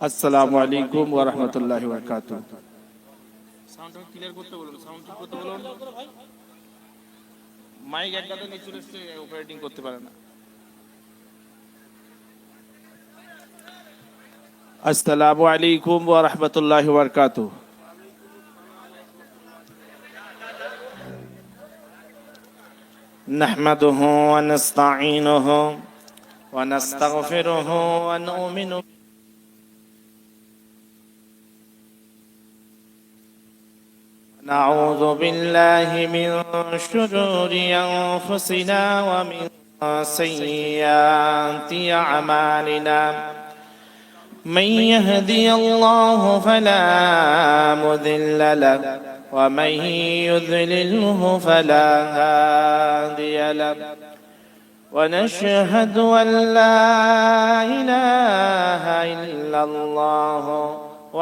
আসসালামু আলাইকুম ওয়া রাহমাতুল্লাহি ওয়া বারাকাতুহু। সাউন্ডটা ক্লিয়ার করতে বলুন, সাউন্ড ঠিক করতে বলুন। মাইক একটাতে নিচে চলে এসেছে, অপারেটিং করতে পারে না। আসসালামু আলাইকুম ওয়া রাহমাতুল্লাহি ওয়া বারাকাতুহু। নাহমাদুহু ওয়া নাস্তাঈনুহু ওয়া নাস্তাগফিরুহু ওয়া নু'মিনু نعوذ بالله من شرور أنفسنا ومن سيئات أعمالنا من يهدي الله فلا مضل له ومن يضلله فلا هادي له ونشهد أن لا إله إلا الله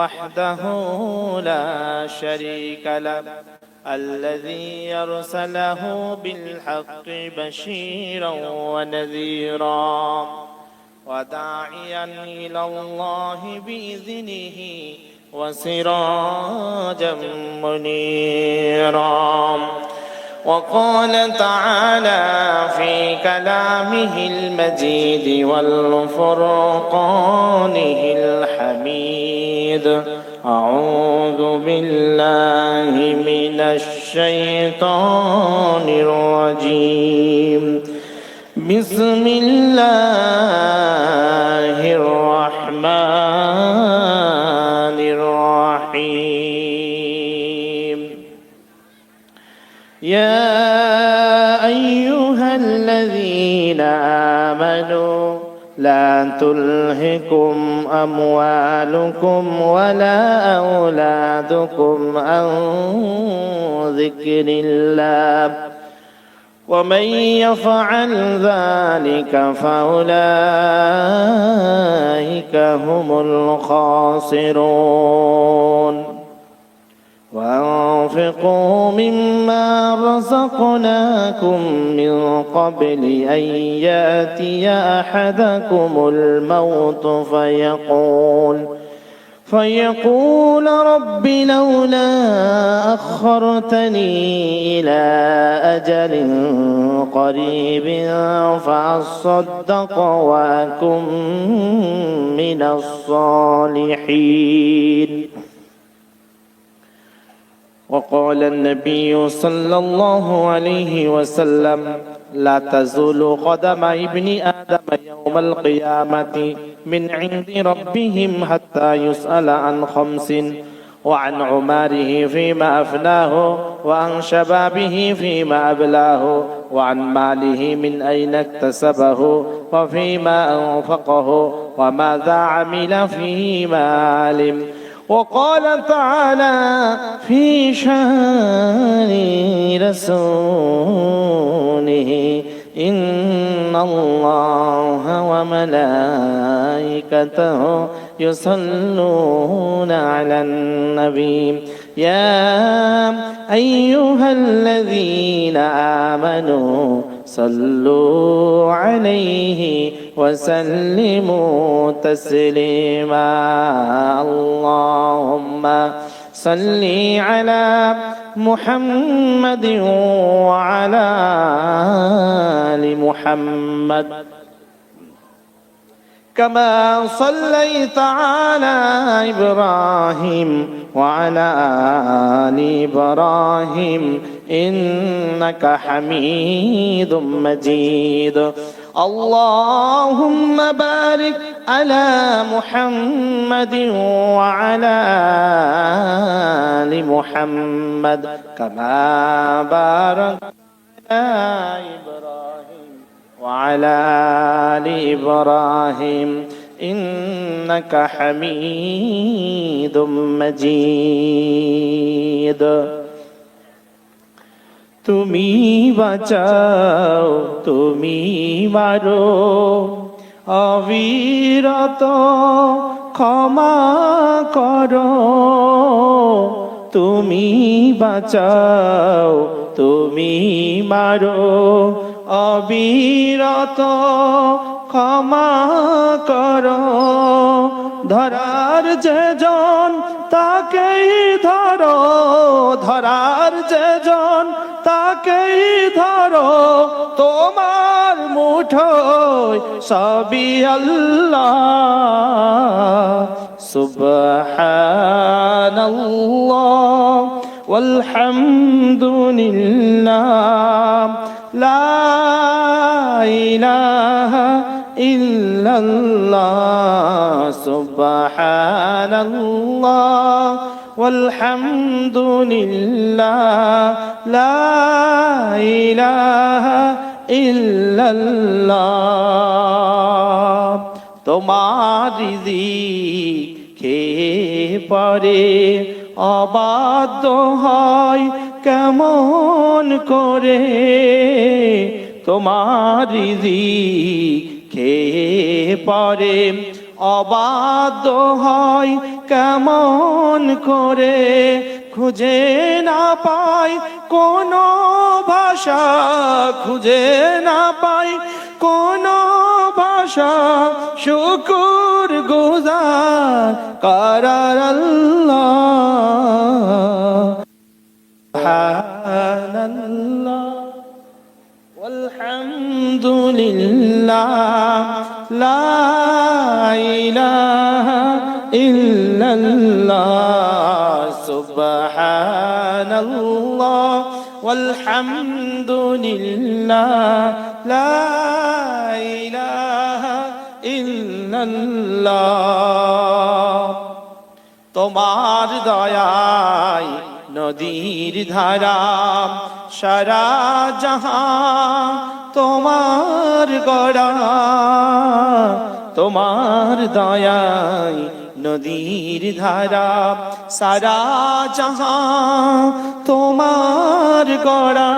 وحده لا شريك له الذي أرسله بالحق بشيرا ونذيرا وداعيا إلى الله بإذنه وسراجا منيرا وقال تعالى في كلامه المجيد والفرقانه الحميد أعوذ بالله من الشيطان الرجيم بسم الله الرحمن الرحيم يا أيها الذين آمنوا لا تلهكم أموالكم ولا أولادكم عن ذكر الله ومن يفعل ذلك فأولئك هم الخاسرون وأنفقوا مما رزقناكم من قبل أن يأتي أحدكم الموت فيقول رب لولا أخرتني إلى أجل قريب فأصدق وأكن من الصالحين. وقال النبي صلى الله عليه وسلم لا تزول قدم ابن آدم يوم القيامة من عند ربهم حتى يسأل عن خمس وعن عماره فيما أفناه وعن شبابه فيما أبلاه وعن ماله من أين اكتسبه وفيما أنفقه وماذا عمل فيما علم. وقال تعالى في شان رسوله إن الله وملائكته يصلون على النبي يا أيها الذين آمنوا صلوا عليه وسلموا تسليما اللهم صل على محمد وعلى آل محمد كما صليت على إبراهيم وعلى آل إبراهيم إنك حميد مجيد اللهم بارك على محمد وعلى آل محمد كما باركت على إبراهيم وعلى آل إبراهيم إنك حميد مجيد তুমি বাঁচাও তুমি মারো অবিরত ক্ষমা করো তুমি বাঁচাও তুমি মারো অবিরত ক্ষমা করো। ধরার যে জন তাকেই ধরো, ধরার যে জন তাকেই ধরো, তোমার মুঠোয় সবই আল্লাহ। সুবহানাল্লাহ ওয়ালহামদুলিল্লাহ, লা ইলাহা ইল্লাল্লাহ, সুবহানাল্লাহ ওয়ালহামদুলিল্লাহ, লা ইলাহা ইল্লাল্লাহ। তোমার রিজিক খেয়ে পরে অবাধ্য হয় কেমন করে, তোমার রিজিক খেয়ে পরে অবাধ্য হয় কেমন করে। খুঁজে না পাই কোনো ভাষা, খুঁজে না পাই কোনো ভাষা, শুকুর গুজার করার আল্লাহ। সুবহানাল্লাহ ওয়ালহামদুলিল্লাহ, লা ইলাহা ইল্লাল্লাহ, সুবহানাল্লাহ ওয়ালহামদুলিল্লাহ, লা ইলাহা ইল্লাল্লাহ। তোমার দয়ায় নদীর ধারা, সারা জাহান তোমার গড়া। তোমার দয়ায় নদীর ধারা, সারা জাহান তোমার গড়া।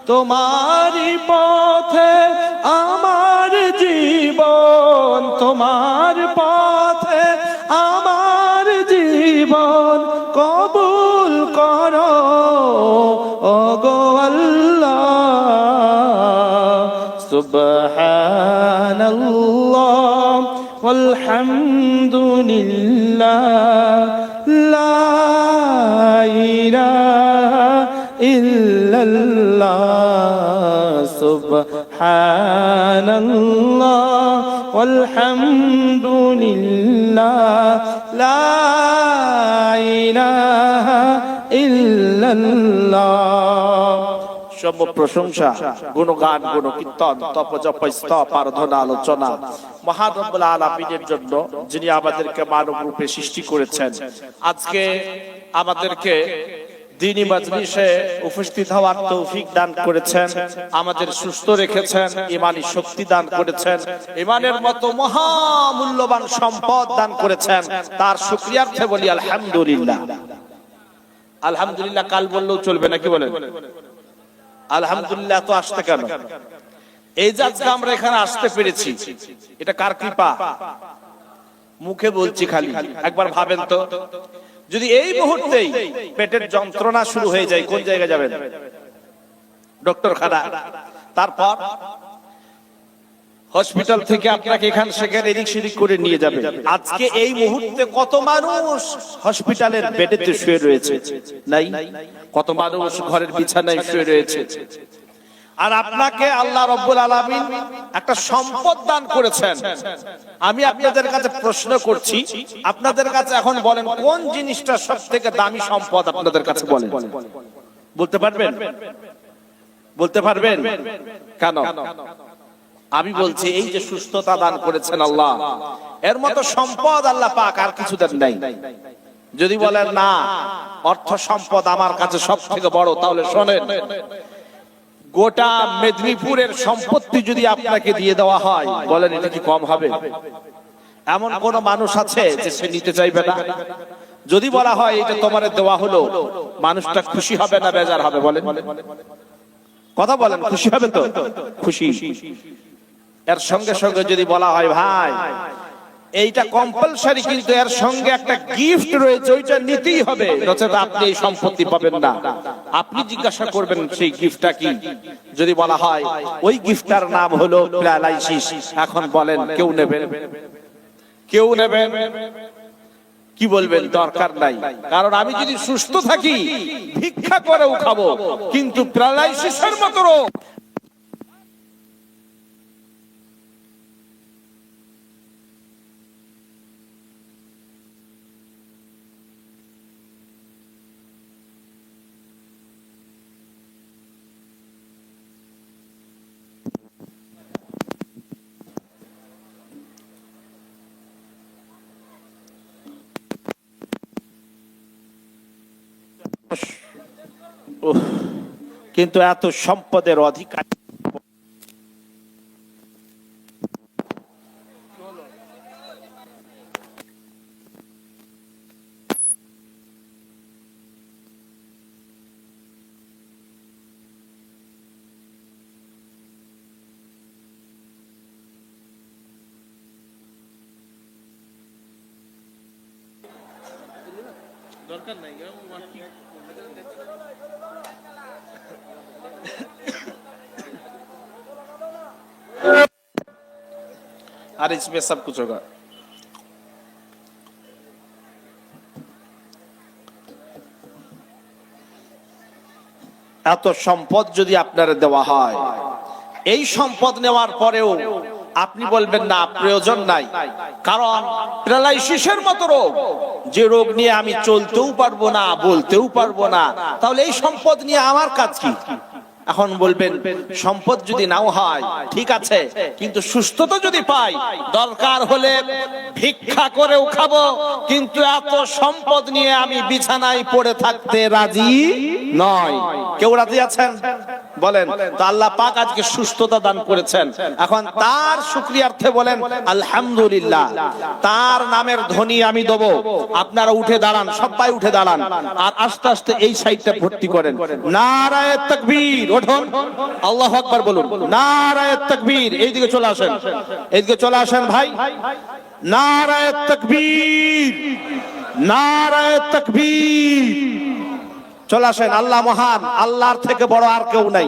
তোমারই পথে আমার জীবন, তোমার পথে আমার জীবন, কবুল করো ওগো আল্লাহ। সুবহানাল্লাহ ওয়ালহামদুলিল্লাহ, লা ইলাহা ইল্লাল্লাহ, সুবহানাল্লাহ ওয়ালহামদুলিল্লাহ, লা ইলাহা ইল্লাল্লাহ। সব প্রশংসা, গুণগান, গুণ কীর্তন, তপজপ, স্তব, আরাধনা, আলোচনা মহান রব্বুল আলামিনের জন্য, যিনি আমাদেরকে মানব রূপে সৃষ্টি করেছেন। আজকে আমাদেরকে দ্বীনি মাজলিসে উপস্থিত হওয়ার তৌফিক দান করেছেন, আমাদের সুস্থ রেখেছেন, ঈমানি শক্তি দান করেছেন, ঈমানের মতো মহামূল্যবান সম্পদ দান করেছেন। তার শুকরিয়ার্থে বলি আলহামদুলিল্লাহ। আলহামদুলিল্লাহ কাল বললেও চলবে নাকি বলেন? আলহামদুলিল্লাহ তো আসতে কেন? এই যে আজকে আমরা এখানে আসতে পেরেছি, এটা কার কৃপা? মুখে বলছি খালি, একবার ভাবেন তো, যদি এই মুহূর্তেই পেটের যন্ত্রণা শুরু হয়ে যায়, কোন জায়গায় যাবেন? ডক্টর খানা। তারপর হসপিটাল থেকে আপনাকে এখান সেখানে এদিক সেদিক করে নিয়ে যাবে। আজকে এই মুহূর্তে কত মানুষ হসপিটালের বেডেতে শুয়ে রয়েছে, নাই? কত মানুষ ঘরের বিছানায় শুয়ে রয়েছে। আর আপনাকে আল্লাহ রাব্বুল আলামিন একটা সম্পদ দান করেছেন। আমি আপনাদের কাছে প্রশ্ন করছি, আপনাদের কাছে এখন বলেন কোন জিনিসটা সবথেকে দামি সম্পদ আপনাদের কাছে? বলেন, বলতে পারবেন? বলতে পারবেন? কেন? আমি বলছি এই যে সুস্থতা দান করেছেন আল্লাহ, এর মতো সম্পদ আল্লাহ পাক আর কিছু দেন নাই। যদি বলেন না অর্থ সম্পদ আমার কাছে সবথেকে বড়, তাহলে শোনেন, গোটা মেদিনীপুরের সম্পত্তি যদি আপনাকে দিয়ে দেওয়া হয়, বলেন এটা কি কম হবে? এমন কোন মানুষ আছে যে সে নিতে চাইবে না? যদি বলা হয় এটা তোমার দেওয়া হলো, মানুষটা খুশি হবে না বেজার হবে? বলেন, কথা বলেন, খুশি হবে তো? খুশি। এর সঙ্গে সঙ্গে যদি বলা হয় ভাই এইটা কম্পালসারি, কিন্তু এর সঙ্গে একটা গিফট রয়েছে, ওইটা নিতেই হবে, নচেত আপনি এই সম্পত্তি পাবেন না। আপনি জিজ্ঞাসা করবেন সেই গিফটটা কি। যদি বলা হয় ওই গিফটটার নাম হলো প্যারালাইসিস, এখন বলেন কেউ নেবেন? কেউ নেবেন? কি বলবেন? দরকার নাই। কারণ আমি যদি সুস্থ থাকি ভিক্ষা করেও খাবো, কিন্তু প্যারালাইসিসের মতো রোগ কিন্তু এত সম্পদের অধিকার দরকার নাই। और इसमें सब कुछ होगा। এত সম্পদ যদি আপনার দেওয়া হয়, এই সম্পদ নেওয়ার পরেও আপনি বলবেন না প্রয়োজন নাই, কারণ প্যারালাইসিসের মতো রোগ, যে রোগ নিয়ে আমি চলতেও পারবো না, বলতেও পারবো না, তাহলে এই সম্পদ নিয়ে আমার কাজ কি? এখন বলবেন সম্পদ যদি নাও হয় ঠিক আছে, কিন্তু সুস্থতা যদি পাই, দরকার হলে ভিক্ষা করেও খাবো, কিন্তু এত সম্পদ নিয়ে আমি বিছানায় পড়ে থাকতে রাজি নয়। কেউ রাজি আছেন? বলেন তো। আল্লাহ পাক আজকে সুস্থতা দান করেছেন, এখন তার শুকরিয়ার্থে বলেন আলহামদুলিল্লাহ। তার নামের ধ্বনি আমি দেব, আপনারা উঠে দাঁড়ান, সবাই উঠে দাঁড়ান, আর আস্তে আস্তে এই সাইডটা ভর্তি করেন। নারায়ে তাকবীর, ওঠুন, আল্লাহু আকবার বলুন। নারায়ে তাকবীর, এইদিকে চলে আসেন, এইদিকে চলে আসেন ভাই। নারায়ে তাকবীর, নারায়ে তাকবীর, চলে আসেন। আল্লাহ মহান, আল্লাহর থেকে বড় আর কেউ নাই।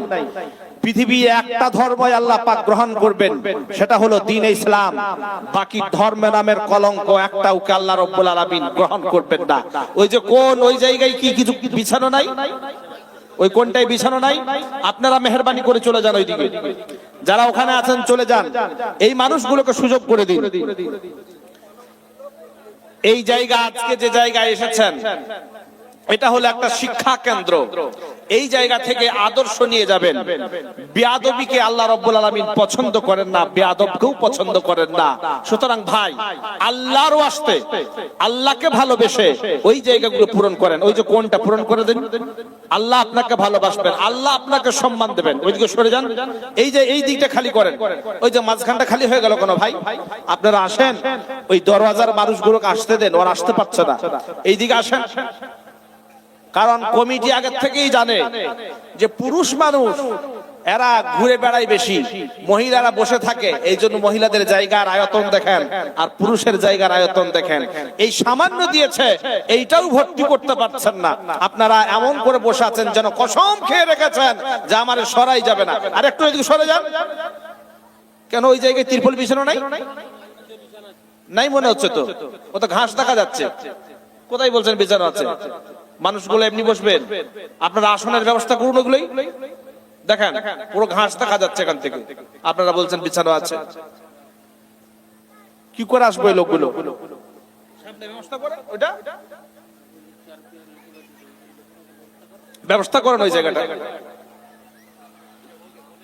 পৃথিবী একটা ধর্মই আল্লাহ পাক গ্রহণ করবেন, সেটা হলো দ্বীন ইসলাম। বাকি ধর্ম নামের কলঙ্ক একটাও কে আল্লাহ রাব্বুল আলামিন গ্রহণ করবেন না। ওই যে কোন ওই জায়গায় কি কিছু বিছানো নাই, ওই কোনটাই বিছানো নাই, আপনারা মেহেরবানি করে চলে যান ওইদিকে, যারা ওখানে আছেন চলে যান, এই মানুষগুলোকে সুযোগ করে দিন। এই জায়গা, আজকে যে জায়গায় এসেছেন, এটা হলো একটা শিক্ষা কেন্দ্র। এই জায়গা থেকে আদর্শ নিয়ে যাবেন। বেয়াদবিকে আল্লাহ রাব্বুল আলামিন পছন্দ করেন না, বেয়াদবকেও পছন্দ করেন না। সুতরাং ভাই, আল্লাহর ওয়াস্তে, আল্লাহকে ভালোবেসে ওই জায়গাগুলো পূরণ করেন। ওই যে কোনটা পূরণ করে দেন, আল্লাহ আপনাকে ভালোবাসবেন, আল্লাহ আপনাকে সম্মান দেবেন। ওইদিকে সরে যান, এই যে এই দিকটা খালি করেন। ওই যে মাঝখানটা খালি হয়ে গেল কেন ভাই? আপনারা আসেন, ওই দরওয়াজার মানুষগুলোকে আসতে দেন, ওরা আসতে পারছে না। এইদিকে আসেন, কারণ কমিটি আগের থেকেই জানে যে পুরুষ মানুষ এরা ঘুরে বেড়ায় বেশি, মহিলারা বসে থাকে। এই জন্য মহিলাদের জায়গার আয়তন দেখেন আর পুরুষের জায়গার আয়তন দেখেন। এই সামান্য দিয়েছে, এইটাও ভর্তি করতে পারছেন না। আপনারা এমন করে বসে আছেন যেন কসম খেয়ে রেখেছেন যে আমার সরাই যাবে না। আর একটু এদিকে সরে যান। কেন ওই জায়গায় ত্রিপল বিছানো নাই? নাই মনে হচ্ছে তো, ও তো ঘাস দেখা যাচ্ছে। কোথায় বলছেন বিছানো আছে? মানুষগুলো এমনি বসবেন, আপনারা আসনের ব্যবস্থা করুন। ওগুলোই দেখেন, পুরো ঘাস দেখা যাচ্ছে এখান থেকে, আপনারা বলছেন বিছানো আছে। কি করে আসবো এই লোকগুলো? ব্যবস্থা করেন ওই জায়গাটা।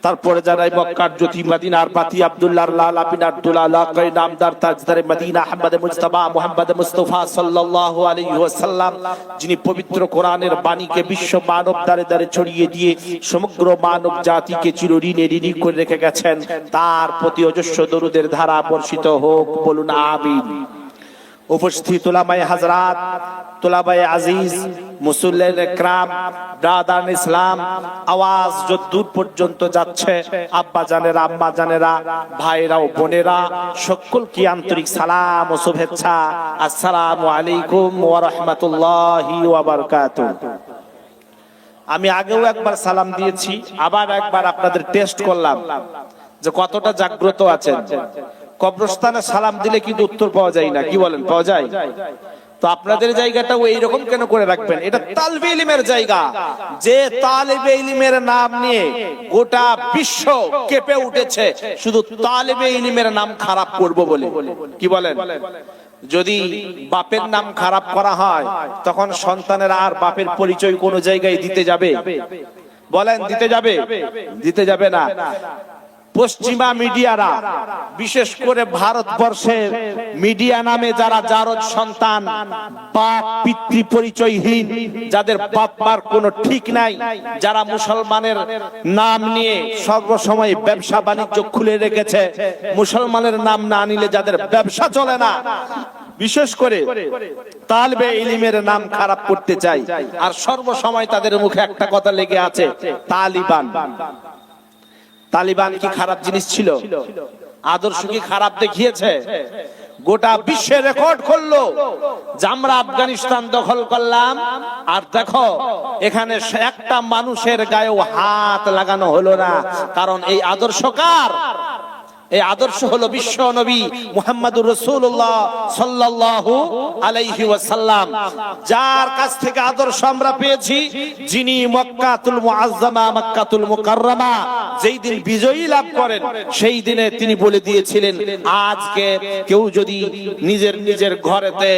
তারপরে যারা মক্কার জ্যোতি, মদিনার বাতি, আব্দুল্লাহর লাল, আবিন আব্দুল্লাহ লাকাই নামদার তাজদারে মদিনা আহমদ মুস্তাফা মুহাম্মদ মুস্তাফা সাল্লাল্লাহু আলাইহি ওয়াসাল্লাম, যিনি পবিত্র কোরআনের বাণীকে বিশ্ব মানব দ্বারে দ্বারে ছড়িয়ে দিয়ে সমগ্র মানব জাতিকে চিরঋণে ঋণী করে রেখে গেছেন, তার প্রতি অজস্র দরুদের ধারা বর্ষিত হোক, বলুন আমিন। উপস্থিত উলামায়ে হাজরাত, তুলাবায়ে আজিজ, মুসল্লির کرام ব্রাদার ইসলাম, আওয়াজ যতদূর পর্যন্ত যাচ্ছে, আব্বা জানেরা, আম্মা জানেরা, ভাইরা ও বোনেরা, সকলকে আন্তরিক সালাম ও শুভেচ্ছা। আসসালামু আলাইকুম ওয়া রাহমাতুল্লাহি ওয়া বারাকাতুহু। আমি আগেও একবার সালাম দিয়েছি, আবার একবার আপনাদের টেস্ট করলাম যে কতটা জাগ্রত আছেন। কবরস্থানে সালাম দিলে কিন্তু উত্তর পাওয়া যায় না, কি বলেন, পাওয়া যায়? তো আপনাদের জায়গাটাও এইরকম কেন করে রাখবেন? এটা তালিবে ইলমের জায়গা। যে তালিবে ইলমের নাম নিয়ে গোটা বিশ্ব কেঁপে উঠেছে শুধু তালিবে ইলমের নাম খারাপ করব বলে, কি বলেন? যদি বাপের নাম খারাপ করা হয় তখন সন্তানেরা আর বাপের পরিচয় কোন জায়গায় দিতে যাবে? বলেন, দিতে যাবে? দিতে যাবে না। পশ্চিমা মিডিয়ারা, বিশেষ করে ভারতবর্ষের মিডিয়া নামে যারা জারজ সন্তান, বাপ পিতৃ পরিচয়হীন, যাদের বাপ মার কোনো ঠিক নাই, যারা মুসলমানের নাম নিয়ে সর্বসময় ব্যবসা বাণিজ্য খুলে রেখেছে, মুসলমানের নাম না নিলে যাদের ব্যবসা চলে না, বিশেষ করে তালিবে ইলমের নাম খারাপ করতে চাই, আর সর্বসময় তাদের মুখে একটা কথা লেগে আছে, তালিবান। তালিবান কি খারাপ জিনিস ছিল? আদর্শ কি খারাপ দেখিয়েছে? গোটা বিশ্বে রেকর্ড করলো যে আমরা আফগানিস্তান দখল করলাম, আর দেখো এখানে একটা মানুষের গায়েও হাত লাগানো হলো না। কারণ এই আদর্শ কার? এই আদর্শ হলো বিশ্ব নবী মুহাম্মদুর রাসূলুল্লাহ সাল্লাল্লাহু আলাইহি ওয়াসাল্লাম, যার কাছ থেকে আদর্শ আমরা পেয়েছি, যিনি মক্কাতুল মুআজ্জামা, মক্কাতুল মুকাররমা যেই দিন বিজয়ী লাভ করেন, সেই দিনে তিনি বলে দিয়েছিলেন, আজকে কেউ যদি নিজের ঘরেতে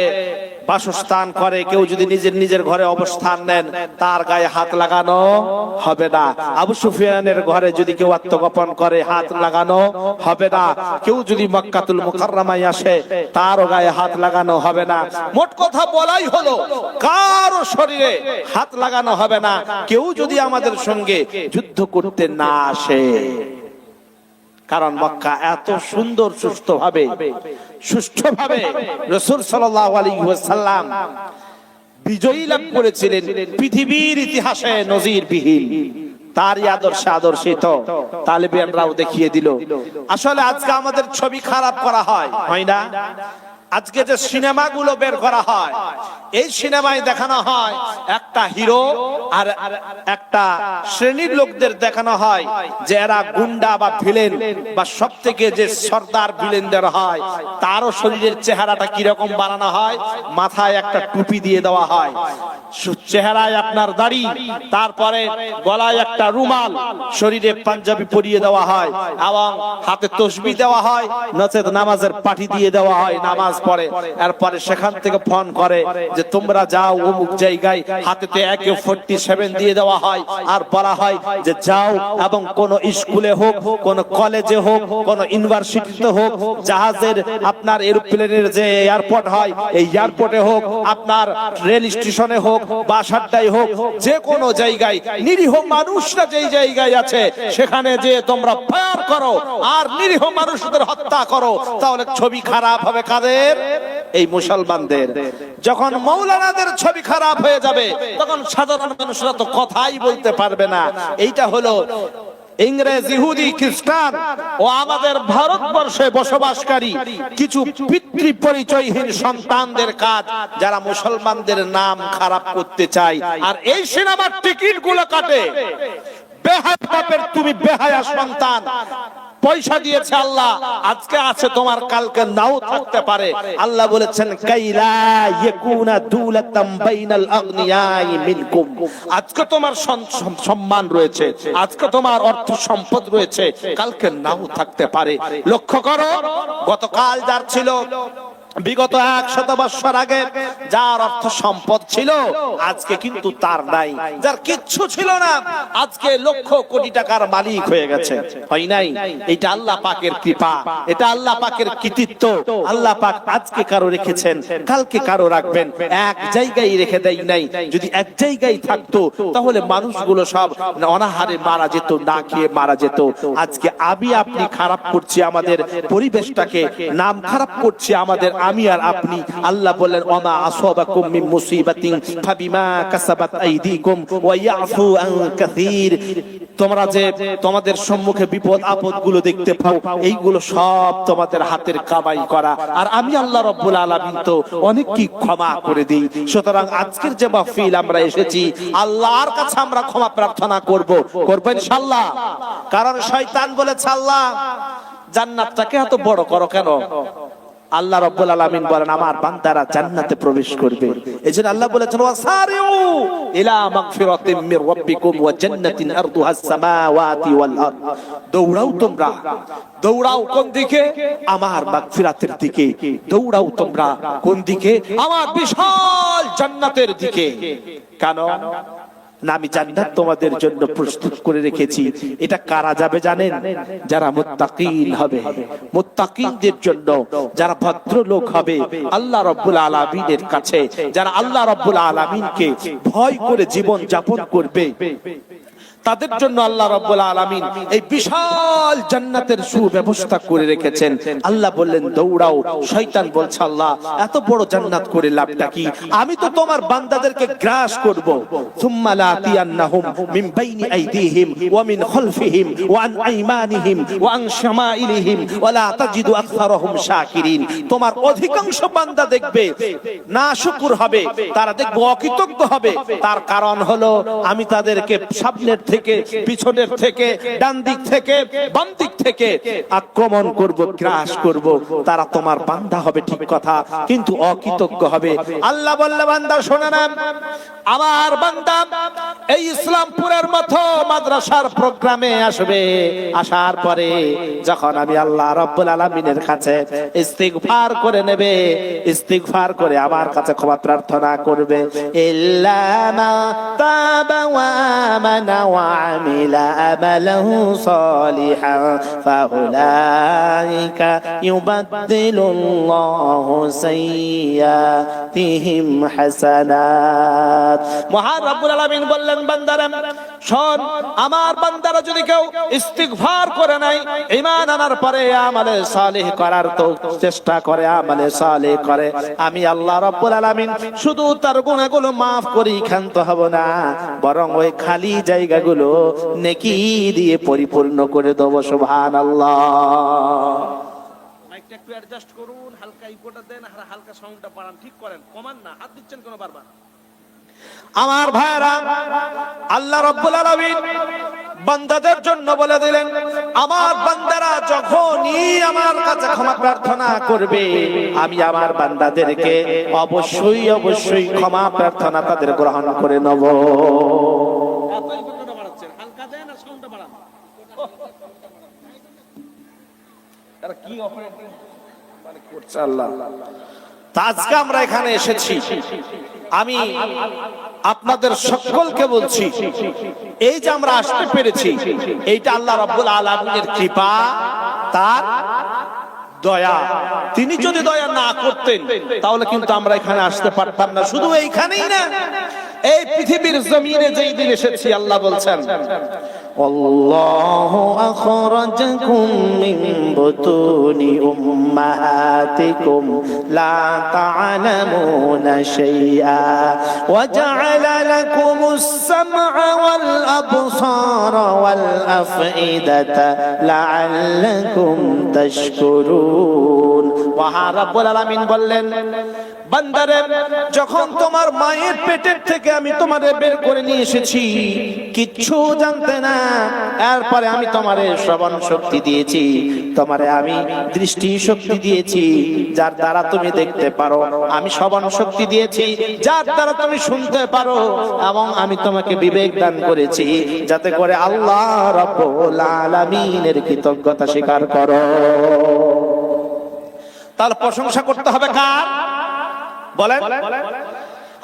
বাসস্থান করে, কেউ যদি নিজের ঘরে অবস্থান নেন, তার গায়ে হাত লাগানো হবে না। আবু সুফিয়ানের ঘরে যদি কেউ আত্মগোপন করে, হাত লাগানো হবে না। কেউ যদি মক্কাতুল মুকাররমায় আসে, তারও গায়ে হাত লাগানো হবে না। মোট কথা বলাই হলো, কারো শরীরে হাত লাগানো হবে না, কেউ যদি আমাদের সঙ্গে যুদ্ধ করতে না আসে। কারণ মক্কা এত সুন্দর সুষ্ঠুভাবে রাসূল সাল্লাল্লাহু আলাইহি ওয়াসাল্লাম বিজয়ী লাভ করেছিলেন, পৃথিবীর ইতিহাসে নজিরবিহীন। তারই আদর্শে আদর্শিত তালিবানরাও দেখিয়ে দিল। আসলে আজকে আমাদের ছবি খারাপ করা হয় না? আজকে যে সিনেমাগুলো বের করা হয়, এই সিনেমায় দেখানো হয় একটা হিরো আর একটা শ্রেণীর লোকদের দেখানো হয় যে এরা গুন্ডা বা ভিলেন, বা সব থেকে যে সর্দার ভিলেনদের হয়, তারও শরীরের চেহারাটা কিরকম বানানো হয়, মাথায় একটা টুপি দিয়ে দেওয়া হয়, চেহারায় আপনার দাড়ি, তারপরে গলায় একটা রুমাল, শরীরে পাঞ্জাবি পরিয়ে দেওয়া হয়, এবং হাতে তসবিহ দেওয়া হয়, নচেত নামাজের পাঠি দিয়ে দেওয়া হয়, নামাজ পড়ে। এরপরে সেখান থেকে ফোন করে যে তোমরা যাও অমুক জায়গায়, হাতেতে AK-47 দিয়ে দেওয়া হয়, আর বলা হয় যে যাও, এবং কোন স্কুলে হোক, কোন কলেজে হোক, কোন ইউনিভার্সিটিতে হোক, জাহাজের আপনার এরোপ্লেনের যে এয়ারপোর্ট হয়, এই এয়ারপোর্টে হোক, আপনার রেল স্টেশনে হোক, বাসাটাই হোক, যে কোনো জায়গায় নিরীহ মানুষরা যেই জায়গায় আছে সেখানে যে তোমরা ফায়ার করো আর নিরীহ মানুষদের হত্যা করো, তাহলে ছবি খারাপ হবে কাদের? এই মুসলমানদের। যখন মৌলানাদের ছবি খারাপ হয়ে যাবে, তখন সাধারণ মানুষরা তো কথাই বলতে পারবে না। এইটা হলো ইংরেজ, ইহুদি, খ্রিস্টান ও আমাদের ভারতবর্ষে বসবাসকারী কিছু পিতৃ পরিচয়হীন সন্তানদের কাজ, যারা মুসলমানদের নাম খারাপ করতে চায়। আর এই সিনেমার টিকিট গুলো কাটে। বেহায়া বাপের তুমি বেহায়া সন্তান, পয়সা দিয়েছে আল্লাহ, আজকে আছে তোমার, কালকে নাও থাকতে পারে। আল্লাহ বলেছেন কাইলা ইয়াকুনা দুলাতাম বাইনাল আগনিয়াই মিনকুম, আজকে তোমার সম্মান রয়েছে, আজকে তোমার অর্থ সম্পদ রয়েছে, কালকে নাও থাকতে পারে। লক্ষ্য করো, গতকাল যার ছিল, বিগত 100 বছর আগে যার অর্থ সম্পদ ছিল, আজকে কিন্তু তার নাই। যার কিচ্ছু ছিল না, আজকে লক্ষ কোটি টাকার মালিক হয়ে গেছে। হয় নাই? এটা আল্লাহ পাকের কৃপা, এটা আল্লাহ পাকের কৃতিত্ব। আল্লাহ পাক আজকে কারো রেখেছেন, কালকে কারো রাখবেন। এক জায়গায় রেখে দেয় নাই। যদি এক জায়গায় থাকতো, তাহলে মানুষগুলো সব অনাহারে মারা যেত, না খেয়ে মারা যেত। আজকে আপনি খারাপ করছি আমাদের পরিবেশটাকে, নাম খারাপ করছি আমাদের আমি আর আপনি। আল্লাহ বললেন ওমা আসাবাকুম মিন মুসিবাতিন ফাবিমা কাসাবাত আইদিকুম ওয়া ইয়াফু আন কাসীর। তোমরা যে তোমাদের সম্মুখে বিপদ আপদ গুলো দেখতে পাও, এইগুলো সব তোমাদের হাতের কামাই করা, আর আমি আল্লাহ রাব্বুল আলামিন তো অনেক কি ক্ষমা করে দিই। সুতরাং আজকের যে মাহফিল আমরা এসেছি, আল্লাহর কাছে আমরা ক্ষমা প্রার্থনা করব ইনশাআল্লাহ। কারণ শয়তান বলেছে আল্লাহ জান্নাতটাকে এত বড় করো কেন? আল্লাহ রাব্বুল আলামিন বলেন আমার বান্দারা জান্নাতে প্রবেশ করবে। এজন্য আল্লাহ বলেছেন ওয়াসারিউ ইলা মাগফিরাতিম মির রাব্বিকুম ওয়া জান্নাতিন আরদুহাস সামাওয়াতি ওয়াল আরদ। দৌড়াও তোমরা, দৌড়াও কোন দিকে? আমার মাগফিরাতের দিকে। দৌড়াও তোমরা কোন দিকে? আমার বিশাল জান্নাতের দিকে। কেন না? আমি জান্নাত তোমাদের জন্য প্রস্তুত করে রেখেছি। এটা কারা যাবে জানেন? যারা মুত্তাকিন হবে, মুত্তাকিনদের জন্য, যারা ভদ্রলোক হবে আল্লাহ রাব্বুল আলামিনের কাছে, যারা আল্লাহ রাব্বুল আলামিনকে ভয় করে জীবন যাপন করবে, তাদের জন্য আল্লাহ রাব্বুল আলামিন এই বিশাল জান্নাতের সুব্যবস্থা করে রেখেছেন। আল্লাহ বললেন দৌড়াও। শয়তান বলছে আল্লাহ এত বড় জান্নাত করে লাভটা কি? আমি তো তোমার বান্দাদেরকে গ্রাস করব। সুম্মা লাতিয়ান্নাহুম মিন বাইনি আইদিহিম ওয়া মিন খালফিহিম ওয়া আন আইমানিহিম ওয়া আন শামাইলিহিম ওয়া লা তাজিদু আকসারহুম শাকিরিন। তোমার অধিকাংশ বান্দা দেখবে নাশুকর হবে, তারা দেখবে অকৃতজ্ঞ হবে। তার কারণ হলো আমি তাদেরকে সামনের থেকে, পিছনের থেকে, ডান দিক থেকে, বাম দিক থেকে আক্রমণ করব, গ্রাস করব। তারা তোমার বান্দা হবে ঠিক কথা, কিন্তু অকৃতজ্ঞ হবে। আল্লাহ বললে বান্দা শোনে না, আমার বান্দা এই ইসলামপুরের মতো মাদ্রাসার প্রোগ্রামে আসবে। আসার পরে যখন আমি আল্লাহ রাব্বুল আলামিনের কাছে ইস্তিগফার করে নেবে, ইস্তিগফার করে আমার কাছে ক্ষমা প্রার্থনা করবে। ইল্লা মা তাবা ওয়া আমানা ওয়া আমিলা আমালাহু সালিহান ফাউলাইকা ইউবাদদিলুল্লাহু সাইয়্যাতিহিম হাসানাত। মহান রব্বুল আলামিন বললেন বান্দারা শোন, আমার বান্দারা যদি কেউ ইস্তিগফার করে নাই, ঈমান আনার পরে আমলে সালেহ করার তো চেষ্টা করে, আমলে সালেহ করে, আমি আল্লাহ রাব্বুল আলামিন শুধু তার গুনাহগুলো maaf করি ক্ষান্ত হব না, বরং ওই খালি জায়গাগুলো নেকি দিয়ে পরিপূর্ণ করে দেব। সুবহানাল্লাহ। মাইকটা একটু অ্যাডজাস্ট করুন, হালকা ইকোটা দেন আর হালকা সাউন্ডটা বাড়ান, ঠিক করেন, কমান না, হাত দিচ্ছেন কেন বারবার? আমার ভাইরা, আল্লাহ রাব্বুল আলামিন বান্দাদের জন্য বলে দিলেন আমার বান্দারা যখনই আমার কাছে ক্ষমা প্রার্থনা করবে, আমি আমার বান্দাদেরকে অবশ্যই অবশ্যই ক্ষমা প্রার্থনা তাদের গ্রহণ করে নেব। এত ইকোটা বাড়াচ্ছেন, হালকা দেন আর সাউন্ডটা বাড়ান। তারা কি অপারেটিং মানে করছে আল্লাহ। আজকে আমরা এখানে এসেছি, আমি আপনাদের সকলকে বলছি এই যে আমরা আসতে পেরেছি, এইটা আল্লাহ রাব্বুল আলামিনের কৃপা, তার দয়া। তিনি যদি দয়া না করতেন তাহলে কিন্তু আমরা এখানে আসতে পারতাম না। শুধু এইখানেই না, এই পৃথিবীর জমিনে যেই দিন এসেছি আল্লাহ বলছেন আল্লাহু আখরাজাকুম মিন বুতুনি উম্মাহাতিকুম লা তা'লামুনা শাইআ ওয়া জা'আলা লাকুমুস সাম'a ওয়াল আবসারা ওয়াল আফইদাতা লা'আল্লাকুম তাশকুরুন। ওয়া রাব্বুল আলামিন বললেন বান্দারে, যখন তোমার মায়ের পেটের থেকে আমি তোমারে বের করে নিয়ে এসেছি, কিচ্ছু জানতে না, এরপরে আমি তোমারে শ্রবণ শক্তি দিয়েছি, তোমারে আমি দৃষ্টি শক্তি দিয়েছি যার দ্বারা তুমি দেখতে পারো, আমি শ্রবণ শক্তি দিয়েছি যার দ্বারা তুমি শুনতে পারো, এবং আমি তোমাকে বিবেক দান করেছি যাতে করে আল্লাহ রাব্বুল আলামিনের কৃতজ্ঞতা স্বীকার করো। তার প্রশংসা করতে হবে কার? বলেন।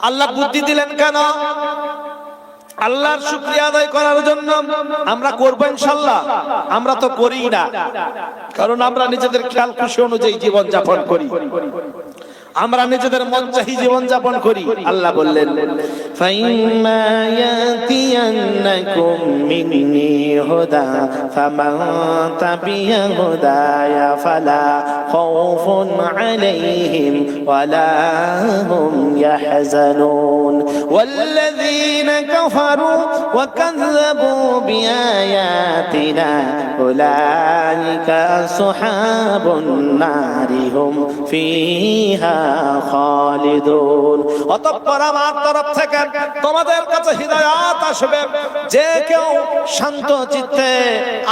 আল্লাহ বুদ্ধি দিলেন কেন? আল্লাহর শুকরিয়া আদায় করার জন্য। আমরা করব ইনশাআল্লাহ? আমরা তো করি না, কারণ আমরা নিজেদের খেয়াল খুশি অনুযায়ী জীবন যাপন করি। আমরা নিজেদের মন চাহি জীবন যাপন করি। আল্লাহ বললেন ফাইম্মা ইয়াতিয়ান্নাকুম মিন্নি হুদা ফামান তাবিয়া হুদায়া ফালা খাউফুন আলাইহিম ওয়ালা হুম ইয়াহজানুন ওয়াল্লাযীনা কাফারু ওয়া কাযযাবু বিআয়াতিনা উলাইকা আসহাবুন নারি হুম ফিহা খালিদুন। অতঃপর আমার তরফ থেকে তোমাদের কাছে হিদায়াত আসবে, যে কেউ শান্ত চিত্তে